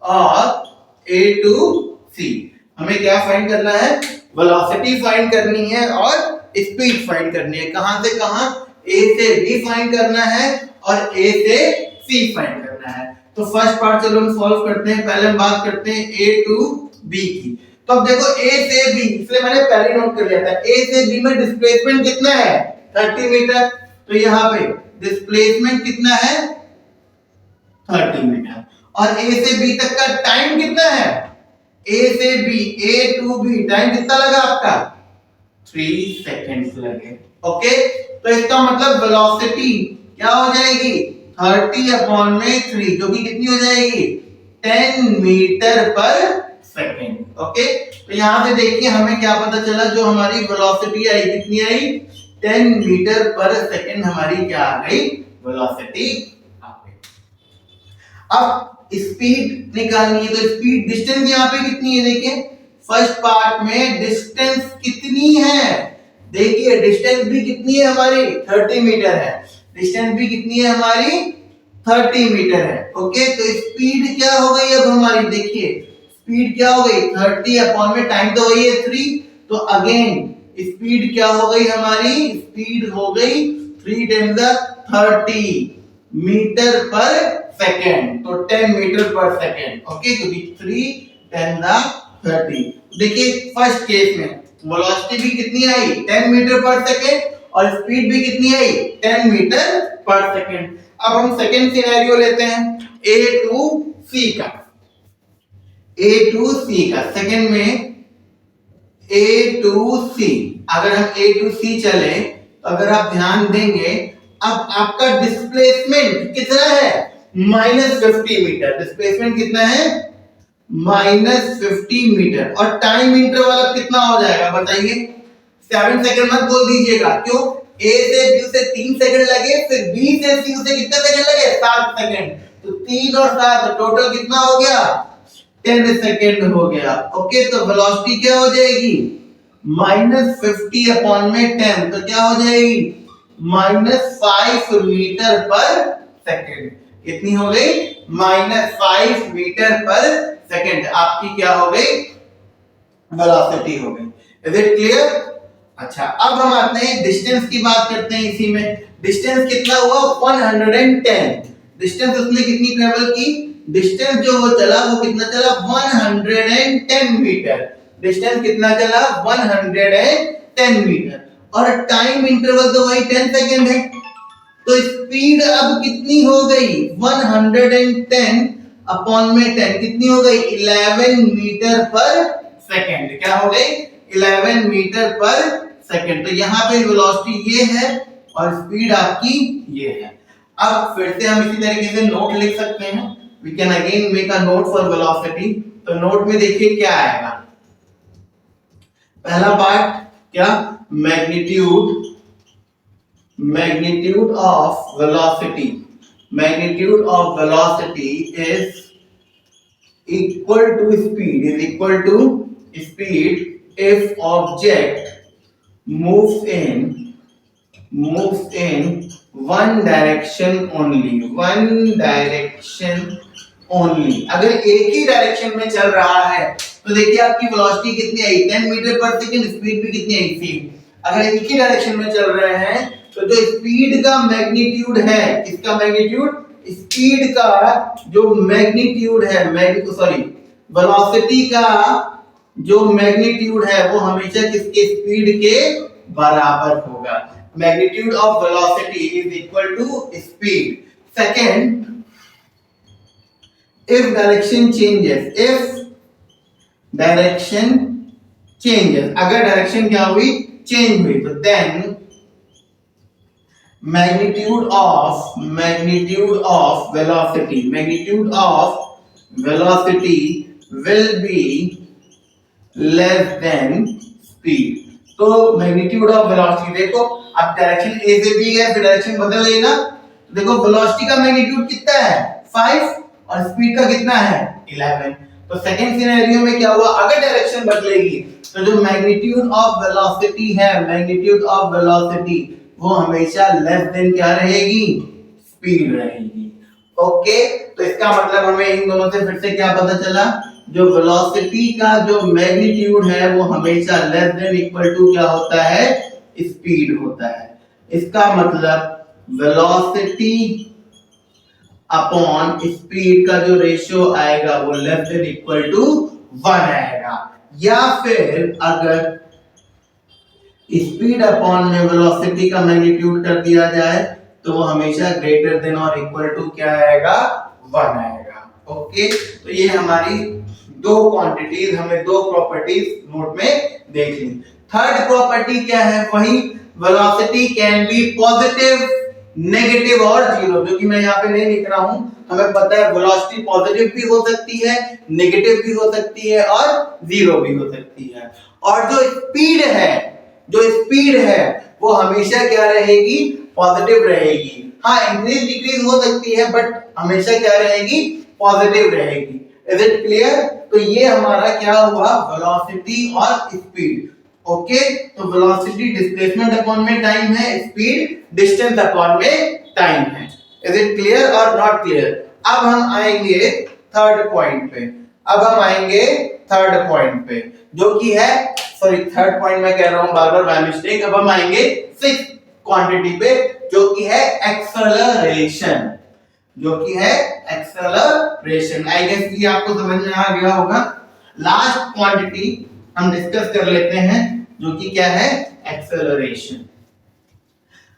और A to C। हमें क्या फाइंड करना है? वेलोसिटी फाइंड करनी है और स्पीड फाइंड करनी है। कहां से कहां? A से B फाइंड करना है और A से C फाइंड करना है। तो फर्स्ट पार्ट चलो हम सॉल्व करते हैं। पहले हम बात करते हैं A to B की। तो अब देखो A से B, इसलिए मैंने पहले नोट कर लिया था, A से B में डिस्प्लेसमेंट कितना है? 30 मीटर। तो यहाँ पे डिस्प्लेसमेंट कितना है? 30 मीटर। और A से B तक का टाइम कितना है? A से B, A to B time कितना लगा आपका? 3 सेकेंड्स लगे। ओके, तो इसका मतलब वेलोसिटी क्या हो जाएगी? 30 अपॉन में 3, जो कि कितनी हो जाएगी? 10 मीटर पर सेकेंड। ओके, तो यहां से देखिए हमें क्या पता चला, जो हमारी वेलोसिटी आई कितनी आई? 10 मीटर पर सेकेंड हमारी क्या आ गई? वेलोसिटी आ गई। अब स्पीड निकालनी है, तो स्पीड, डिस्टेंस यहाँ पे कितनी है? देखिए फर्स्ट पार्ट में डिस्टेंस कितनी है? देखिए डिस्टेंस भी कितनी है हमारी? 30 मीटर है। डिस्टेंस भी कितनी है हमारी? 30 मीटर है। ओके, तो स्पीड क्या हो गई अब हमारी? देखिए स्पीड क्या हो गई? 30 अपॉन में टाइम तो वही है 3, तो अगेन स्पीड क्या हो गई हमारी, स्पीड हो गई 3 × 30 मीटर पर सेकेंड, तो 10 मीटर पर सेकेंड। ओके, क्योंकि 3 × 30। देखिए फर्स्ट केस में वेलोसिटी भी कितनी आई 10 मीटर पर सेकेंड और स्पीड भी कितनी आई 10 मीटर पर सेकेंड। अब हम सेकेंड सिनेरियो लेते हैं A to C का। A to C का सेकेंड में A to C, अगर हम A to C चले तो अगर आप ध्यान देंगे अब आपका डिस्प्लेसमेंट कितना है -50 मीटर। डिस्प्लेसमेंट कितना है -50 मीटर और टाइम इंटरवल अब कितना हो जाएगा बताइए। 7 सेकंड मत बोल दीजिएगा, क्यों, A से B से 3 सेकंड लगे, फिर B से C से कितने सेकंड लगे 7 सेकंड, तो 3 और 7 टोटल कितना हो गया 10 सेकंड हो गया। ओके, तो वेलोसिटी क्या हो जाएगी -50 अपॉन में 10, तो क्या हो जाएगी -5 मीटर पर सेकंड। कितनी हो गई -5 मीटर पर सेकंड आपकी क्या हो गई वेलोसिटी हो गई। Is it clear. अच्छा, अब हम आते हैं डिस्टेंस की बात करते हैं। इसी में डिस्टेंस कितना हुआ 110। डिस्टेंस उसने कितनी ट्रेवल की, डिस्टेंस जो वो चला वो कितना चला 110 मीटर। डिस्टेंस कितना चला 110 मीटर और टाइम इंटरवल तो वही 10 सेकंड है। तो स्पीड अब कितनी हो गई 110 अपॉन में 10 कितनी हो गई 11 मीटर पर सेकंड। क्या हो गई 11 मीटर पर सेकंड। तो यहाँ पे वेलोसिटी ये है और स्पीड आपकी ये है। अब फिर से हम इसी तरीके से नोट लिख सकते हैं। We can again make a note for velocity. तो नोट में देखिए क्या आएगा, पहला पार्ट क्या magnitude of velocity. Magnitude of velocity is equal to speed if object moves in one direction only। अगर एक ही डायरेक्शन में चल रहा है तो देखिए आपकी वेलोसिटी कितनी आई 10 मीटर पर सेकंड, स्पीड भी कितनी आई सेम। अगर एक ही डायरेक्शन में चल रहे हैं तो जो स्पीड का मैग्नीट्यूड है, किसका मैग्नीट्यूड, स्पीड का जो मैग्नीट्यूड है वेलोसिटी का जो मैग्नीट्यूड है वो हमेशा किसके स्पीड के बराबर होगा। Magnitude of velocity is equal to speed. Second, if direction changes, अगर डायरेक्शन क्या हुई चेंज हुई तो then magnitude of velocity will be less than speed। तो मैग्नीट्यूड ऑफ वेलोसिटी देखो, अब डायरेक्शन A से B है, फिर डायरेक्शन बदल लेना, तो देखो वेलोसिटी का मैग्नीट्यूड कितना है 5 और स्पीड का कितना है 11। तो सेकंड सिनेरियो में क्या हुआ, अगर डायरेक्शन बदलेगी तो जो मैग्नीट्यूड ऑफ वेलोसिटी है, मैग्नीट्यूड ऑफ वेलोसिटी वो हमेशा लेस देन क्या रहेगी स्पीड रहेगी। ओके, तो इसका मतलब हमें इन दोनों से फिर से क्या पता चला, जो वेलोसिटी का जो मैग्नीट्यूड है वो हमेशा लेस देन इक्वल टू क्या होता है स्पीड होता है। इसका मतलब वेलोसिटी अपॉन स्पीड का जो रेशियो आएगा वो लेस देन इक्वल टू 1 आएगा। या फिर अगर स्पीड अपॉन में वेलोसिटी का मैग्नीट्यूड कर दिया जाए तो वो हमेशा ग्रेटर देन और इक्वल टू क्या आएगा 1 आएगा। ओके, तो ये हमारी दो क्वांटिटीज, हमें दो प्रॉपर्टीज नोट में देख ली। थर्ड प्रॉपर्टी क्या है, वही velocity can be positive, negative और जीरो, जो कि मैं यहाँ पे नहीं लिख रहा हूं। हमें पता है वेलोसिटी पॉजिटिव भी हो सकती है, नेगेटिव भी हो सकती है और जीरो भी हो सकती है। और जो स्पीड है वो हमेशा क्या रहेगी पॉजिटिव रहेगी। हाँ, इंक्रीज डिक्रीज हो सकती है बट हमेशा क्या रहेगी पॉजिटिव रहेगी। Is it clear. तो ये हमारा क्या हुआ वेलोसिटी और स्पीड। ओके, तो वेलोसिटी डिस्प्लेसमेंट अपॉन में टाइम है, स्पीड डिस्टेंस अपॉन में टाइम है। इज इट क्लियर और नॉट क्लियर। अब हम आएंगे थर्ड पॉइंट पे। अब हम आएंगे थर्ड पॉइंट पे, जो कि है, सॉरी थर्ड पॉइंट में कह रहा हूं बार बार, बाय मिस्टेक। अब हम आएंगे सिक्स्थ क्वांटिटी पे, जो कि है एक्सेलरेशन, जो कि है एक्सेलरेशन। आई गेस ये आपको समझ में आ गया होगा। लास्ट क्वांटिटी हम डिस्कस कर लेते हैं, जो कि क्या है, एक्सेलरेशन।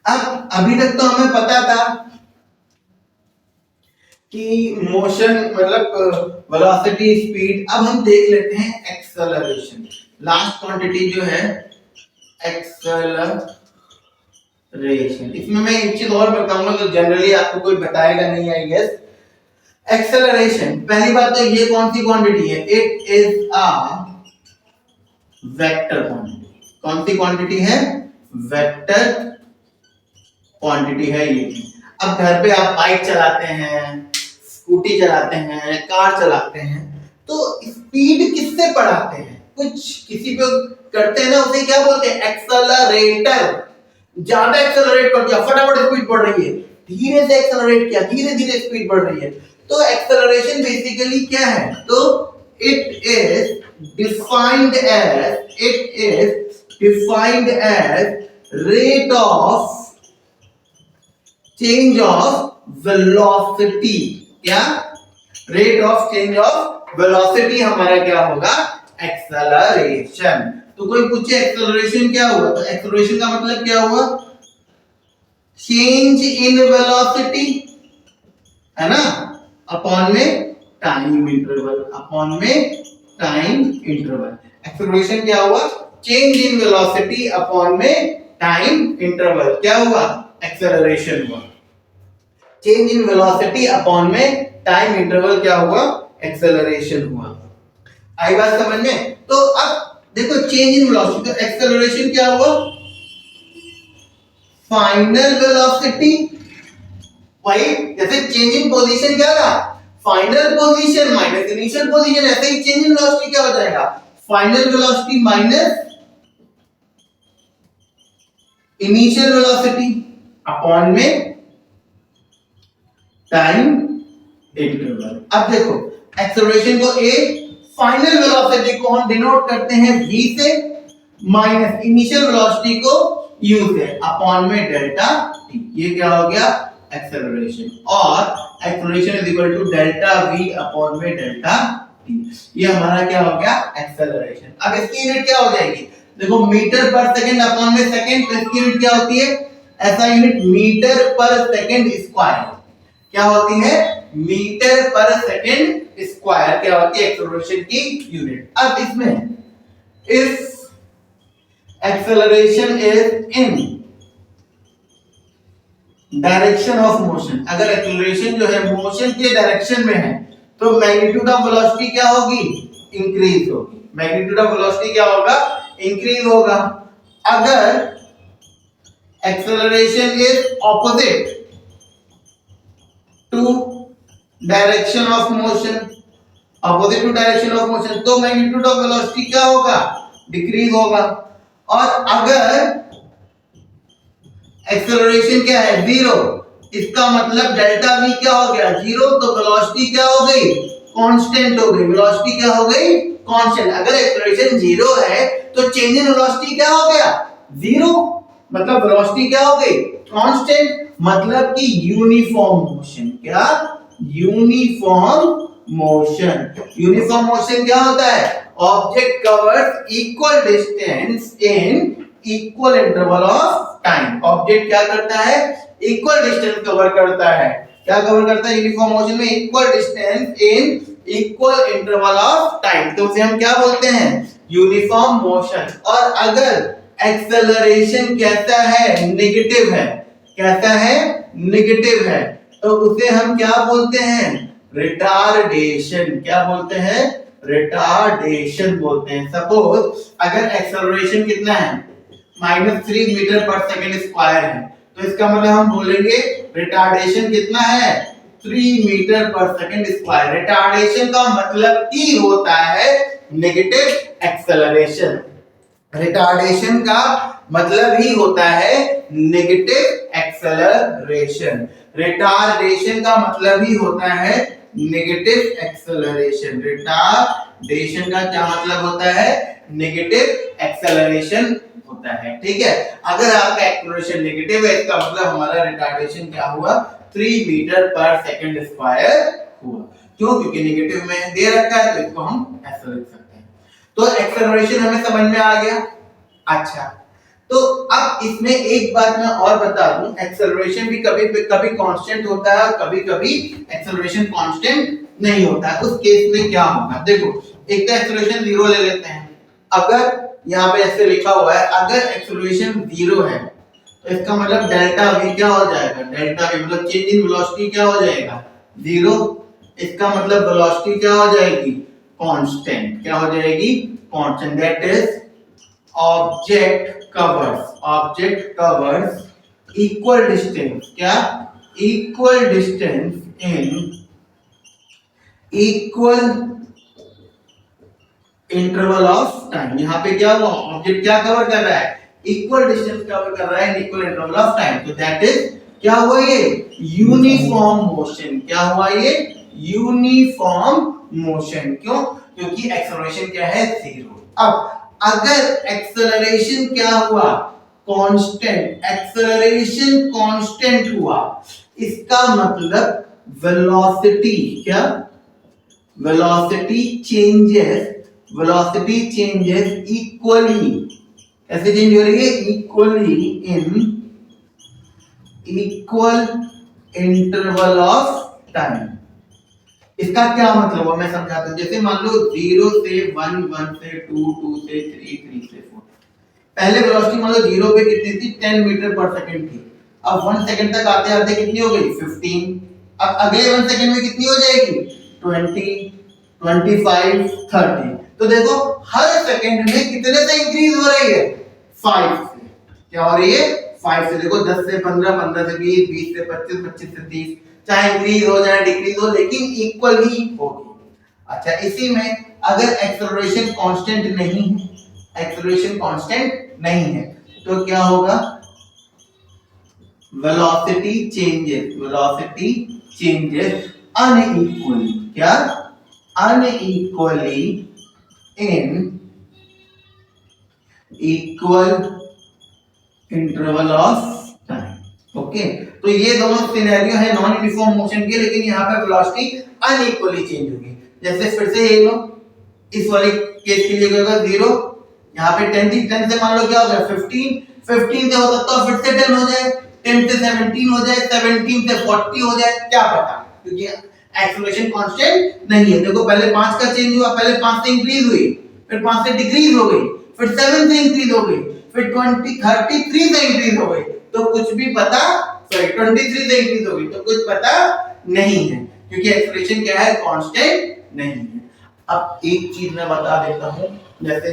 अब अभी तक तो हमें पता था कि मोशन मतलब वेलोसिटी, स्पीड। अब हम देख लेते हैं एक्सेलरेशन। लास्ट क्वांटिटी जो है एक्सेलरेशन, इसमें मैं एक चीज और बताऊंगा जो जनरली आपको कोई बताएगा नहीं, आई गेस। एक्सेलरेशन, पहली बात तो ये कौन सी क्वांटिटी है, it is a vector quantity. कौन सी क्वांटिटी है, वेक्टर क्वांटिटी है ये। अब घर पे आप बाइक चलाते हैं, स्कूटी चलाते हैं, कार चलाते हैं, तो स्पीड किससे बढ़ाते हैं, कुछ किसी पे करते हैं ना, उसे क्या बोलते हैं, एक्सेलरेटर। ज्यादा एक्सेलरेट कर दिया, फटाफट स्पीड बढ़ रही है, धीरे से एक्सेलरेट किया, धीरे धीरे स्पीड बढ़ रही है। तो एक्सेलरेशन बेसिकली क्या है, तो it is defined as rate of change of velocity. क्या, rate of change of velocity हमारा क्या होगा, एक्सेलरेशन। तो कोई पूछे एक्सेलरेशन क्या हुआ, तो एक्सेलरेशन का मतलब क्या हुआ, चेंज इन वेलोसिटी, है ना, अपॉन में टाइम इंटरवल, अपॉन में टाइम इंटरवल। एक्सेलरेशन क्या हुआ, चेंज इन वेलोसिटी अपॉन में टाइम इंटरवल, क्या हुआ, एक्सेलरेशन हुआ। चेंज इन वेलोसिटी अपॉन में टाइम इंटरवल क्या हुआ, एक्सेलरेशन हुआ। आई बात समझ में। तो अब देखो चेंज इन वेलोसिटी, तो एक्सेलरेशन क्या हुआ, फाइनल वेलोसिटी, वही जैसे चेंज इन पोजीशन क्या था, final position minus initial position, ऐसे ही चेंज इन वेलोसिटी क्या हो जाएगा, final velocity minus initial velocity upon में टाइम इंटरवल। अब देखो एक्सेलरेशन को ए, फाइनल वेलोसिटी को हम डिनोट करते हैं v से, माइनस इनिशियल वेलोसिटी को u से, अपॉन में डेल्टा t। ये क्या हो गया, एक्सेलरेशन। और acceleration is equal to delta v upon में डेल्टा t। ये हमारा क्या हो गया, एक्सेलरेशन। अब इसकी यूनिट क्या हो जाएगी, देखो मीटर पर सेकंड अपॉन में सेकंड, तो इसकी यूनिट क्या होती है, ऐसा unit metre per second square. क्या होती है, मीटर पर सेकंड स्क्वायर क्या होती है, एक्सेलरेशन की यूनिट। अब इसमें if acceleration is in direction of motion, अगर एक्सेलरेशन जो है मोशन के डायरेक्शन में है, तो मैग्नीट्यूड ऑफ वेलोसिटी क्या होगी, इंक्रीज होगी। मैग्नीट्यूड ऑफ वेलोसिटी क्या होगा, इंक्रीज होगा। अगर acceleration is opposite to direction of motion, opposite to direction of motion, तो मैग्नीट्यूड ऑफ वेलोसिटी क्या होगा, डिक्रीज होगा। और अगर एक्सेलरेशन क्या है, जीरो, इसका मतलब डेल्टा v क्या हो गया, जीरो, तो वेलोसिटी क्या हो गई, कांस्टेंट हो गई। वेलोसिटी क्या हो गई, कांस्टेंट। अगर एक्सेलरेशन जीरो है तो चेंज इन वेलोसिटी क्या हो गया, जीरो, मतलब वेलोसिटी क्या हो गई, कांस्टेंट, मतलब कि यूनिफॉर्म मोशन। क्या, यूनिफॉर्म मोशन। यूनिफॉर्म मोशन क्या होता है, object covers equal distance in equal interval of time. Object क्या करता है, इक्वल डिस्टेंस कवर करता है। क्या कवर करता है, यूनिफॉर्म मोशन में equal distance in equal interval of time, तो उसे हम क्या बोलते हैं, यूनिफॉर्म मोशन। और अगर एक्सेलरेशन कैसा है, नेगेटिव है, कैसा है, नेगेटिव है, तो उसे हम क्या बोलते हैं, रिटार्डेशन। क्या बोलते हैं, रिटार्डेशन बोलते हैं। सपोज अगर एक्सेलरेशन कितना है, -3 मीटर पर सेकंड स्क्वायर है, तो इसका मतलब हम बोलेंगे रिटार्डेशन कितना है, 3 metre per second square. Retardation का मतलब ही होता है नेगेटिव एक्सेलरेशन। रिटार्डेशन का मतलब ही होता है नेगेटिव एक्सेलरेशन। रिटार्डेशन का मतलब ही होता है नेगेटिव एक्सेलरेशन। रिटार्डेशन का क्या मतलब होता है? नेगेटिव एक्सेलरेशन होता है। ठीक है, अगर आपका एक्सेलरेशन नेगेटिव है इसका मतलब हमारा रिटार्डेशन क्या हुआ? 3 मीटर पर सेकंड स्क्वायर हुआ। क्यों? क्योंकि नेगेटिव में दे रखा है तो इसको हम ऐसे लिख सकते हैं। तो एक्सेलरेशन हमें समझ में आ गया। अच्छा, तो अब इसमें एक बात मैं और बता दूं, एक्सेलरेशन भी कभी कभी कांस्टेंट होता है और कभी कभी एक्सेलरेशन कांस्टेंट नहीं होता है। उस केस में क्या होगा? देखो, एक तो एक्सेलरेशन 0 ले लेते हैं। अगर यहाँ पे ऐसे लिखा हुआ है, अगर एक्सेलरेशन 0 है तो इसका मतलब डेल्टा v क्या हो जाएगा? डेल्टा v मतलब चेंज इन वेलोसिटी क्या हो जाएगा? 0। इसका मतलब वेलोसिटी क्या हो जाएगी? कांस्टेंट। क्या हो जाएगी? Constant. That is object covers equal distance. क्या? Equal distance in equal interval of time. यहाँ पे क्या हुआ? ऑब्जेक्ट क्या कवर कर रहा है? इक्वल डिस्टेंस कवर कर रहा है इन इक्वल इंटरवल ऑफ टाइम। तो दैट इज क्या हुआ? ये यूनिफॉर्म मोशन। क्या हुआ? ये यूनिफॉर्म मोशन। क्यों? क्योंकि एक्सेलरेशन क्या है? 0। अब अगर एक्सेलरेशन क्या हुआ? कांस्टेंट। एक्सेलरेशन कांस्टेंट हुआ, इसका मतलब वेलोसिटी क्या? Velocity changes equally. कैसे चेंज हो रही है? Equally in equal interval of time. इसका क्या मतलब है मैं समझाता हूं। जैसे मान लो 0 से 1, 1 से 2, 2 से 3, 3 से 4। पहले वेलोसिटी मान लो 0 पे कितनी थी? 10 मीटर पर सेकंड थी। अब 1 सेकंड तक आते आते कितनी हो गई? 15। अब अगले 1 सेकंड में कितनी हो जाएगी? 20, 25, 30। तो देखो हर सेकंड में कितने से इंक्रीज हो रही है? 5 से। क्या हो रही है? 5 से। देखो 10 से 15, 15 से 20, 20 से 25, 25 से 30, चाहे इंक्रीज हो चाहे डिक्रीज हो, लेकिन इक्वल ही होगी। अच्छा, इसी में अगर एक्सेलरेशन कांस्टेंट नहीं है, एक्सेलरेशन कांस्टेंट नहीं है तो क्या होगा? Velocity changes unequally. क्या? Unequally in equal interval of time. Okay, तो ये दोनों सिनेरियो है नॉन यूनिफॉर्म मोशन के, लेकिन यहाँ पे वेलोसिटी अनइक्वली चेंज होगी। जैसे फिर से ये लो, इस वाले केस के लिए क्या होगा? 0। यहाँ पे 10 थी, 10 से मान लो क्या हो गया? 15, 15 से हो सकता है फिर से 10 हो जाए, 10 से 17 हो जाए, 17 से 40 हो जाए, क्या पता, क्योंकि एक्सेलरेशन कांस्टेंट नहीं है। देखो पहले 5 का चेंज हुआ, पहले 5 से इंक्रीज हुई, फिर 5 से डिक्रीज हो गई, फिर 7 से इंक्रीज हो गई, फिर 20, 33 से इंक्रीज हो गई। तो कुछ भी पता, सॉरी 23 से इंक्रीज हो गई तो कुछ पता नहीं है, क्योंकि एक्सेलरेशन क्या है? कांस्टेंट नहीं है। अब एक चीज मैं बता देता हूं, जैसे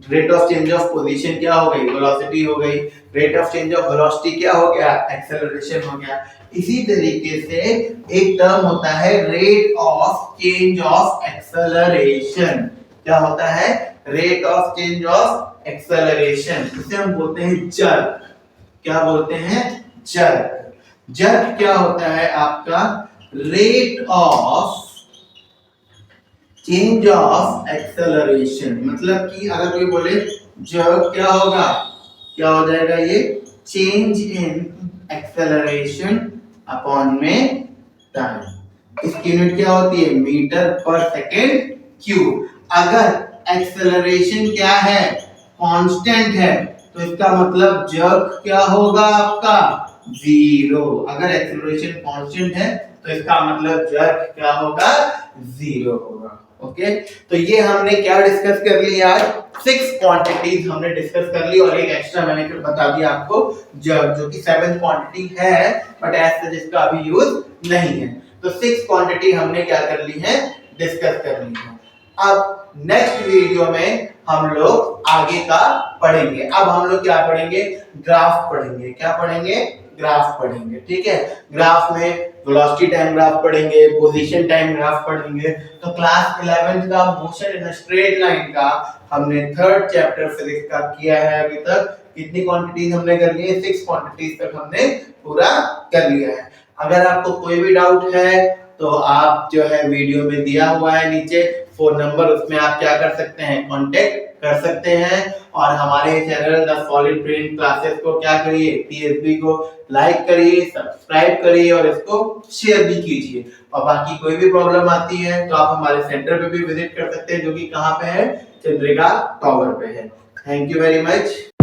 rate of change of position क्या हो गई? वेलोसिटी हो गई। Rate of change of velocity क्या हो गया? एक्सेलरेशन हो गया। इसी तरीके से एक टर्म होता है rate of change of acceleration. क्या होता है? Rate of change of acceleration. इसे हम बोलते हैं जर्क। क्या बोलते हैं? जर्क। जर्क क्या होता है आपका? Rate of change of acceleration. मतलब कि अगर कोई बोले जर्क क्या होगा? क्या हो जाएगा ये? चेंज इन एक्सेलरेशन अपॉन में टाइम। इसकी यूनिट क्या होती है? मीटर पर सेकेंड क्यूब। अगर एक्सेलरेशन क्या है? कांस्टेंट है, तो इसका मतलब जर्क क्या होगा आपका? 0। अगर एक्सेलरेशन कांस्टेंट है तो इसका मतलब जर्क क्या होगा? 0 होगा। ओके, तो ये हमने क्या डिस्कस कर लिया आज? 6 क्वांटिटीज हमने डिस्कस कर ली और एक एक्स्ट्रा मैंने फिर बता दिया आपको जर्क, जो कि 7th क्वांटिटी है बट एज सच इसका अभी यूज नहीं है। तो 6 क्वांटिटी हमने क्या कर ली है? डिस्कस कर ली है। अब नेक्स्ट वीडियो में हम लोग आगे का पढ़ेंगे। अब हम लोग क्या पढ़ेंगे? ग्राफ पढ़ेंगे। क्या पढ़ेंगे? ग्राफ पढ़ेंगे। ठीक है, ग्राफ में वेलोसिटी टाइम ग्राफ पढ़ेंगे, पोजीशन टाइम ग्राफ पढ़ेंगे। तो क्लास 11th का मोशन इन स्ट्रेट लाइन का हमने 3rd चैप्टर फिजिक्स का किया है। अभी तक कितनी क्वांटिटीज हमने कर ली है? 6 क्वांटिटीज तक हमने पूरा कर लिया है। अगर आपको कोई भी डाउट है तो आप जो है वीडियो में दिया हुआ है नीचे फोन नंबर, उसमें आप क्या कर सकते हैं, कांटेक्ट कर सकते हैं। और हमारे channel the solid brain classes को क्या करिए, TSB को लाइक करिए, सब्सक्राइब करिए और इसको शेयर भी कीजिए। और बाकी कोई भी प्रॉब्लम आती है तो आप हमारे सेंटर पे भी विजिट कर सकते हैं, जो कि कहाँ पे है, चंद्रिका टावर पे है। Thank you very much.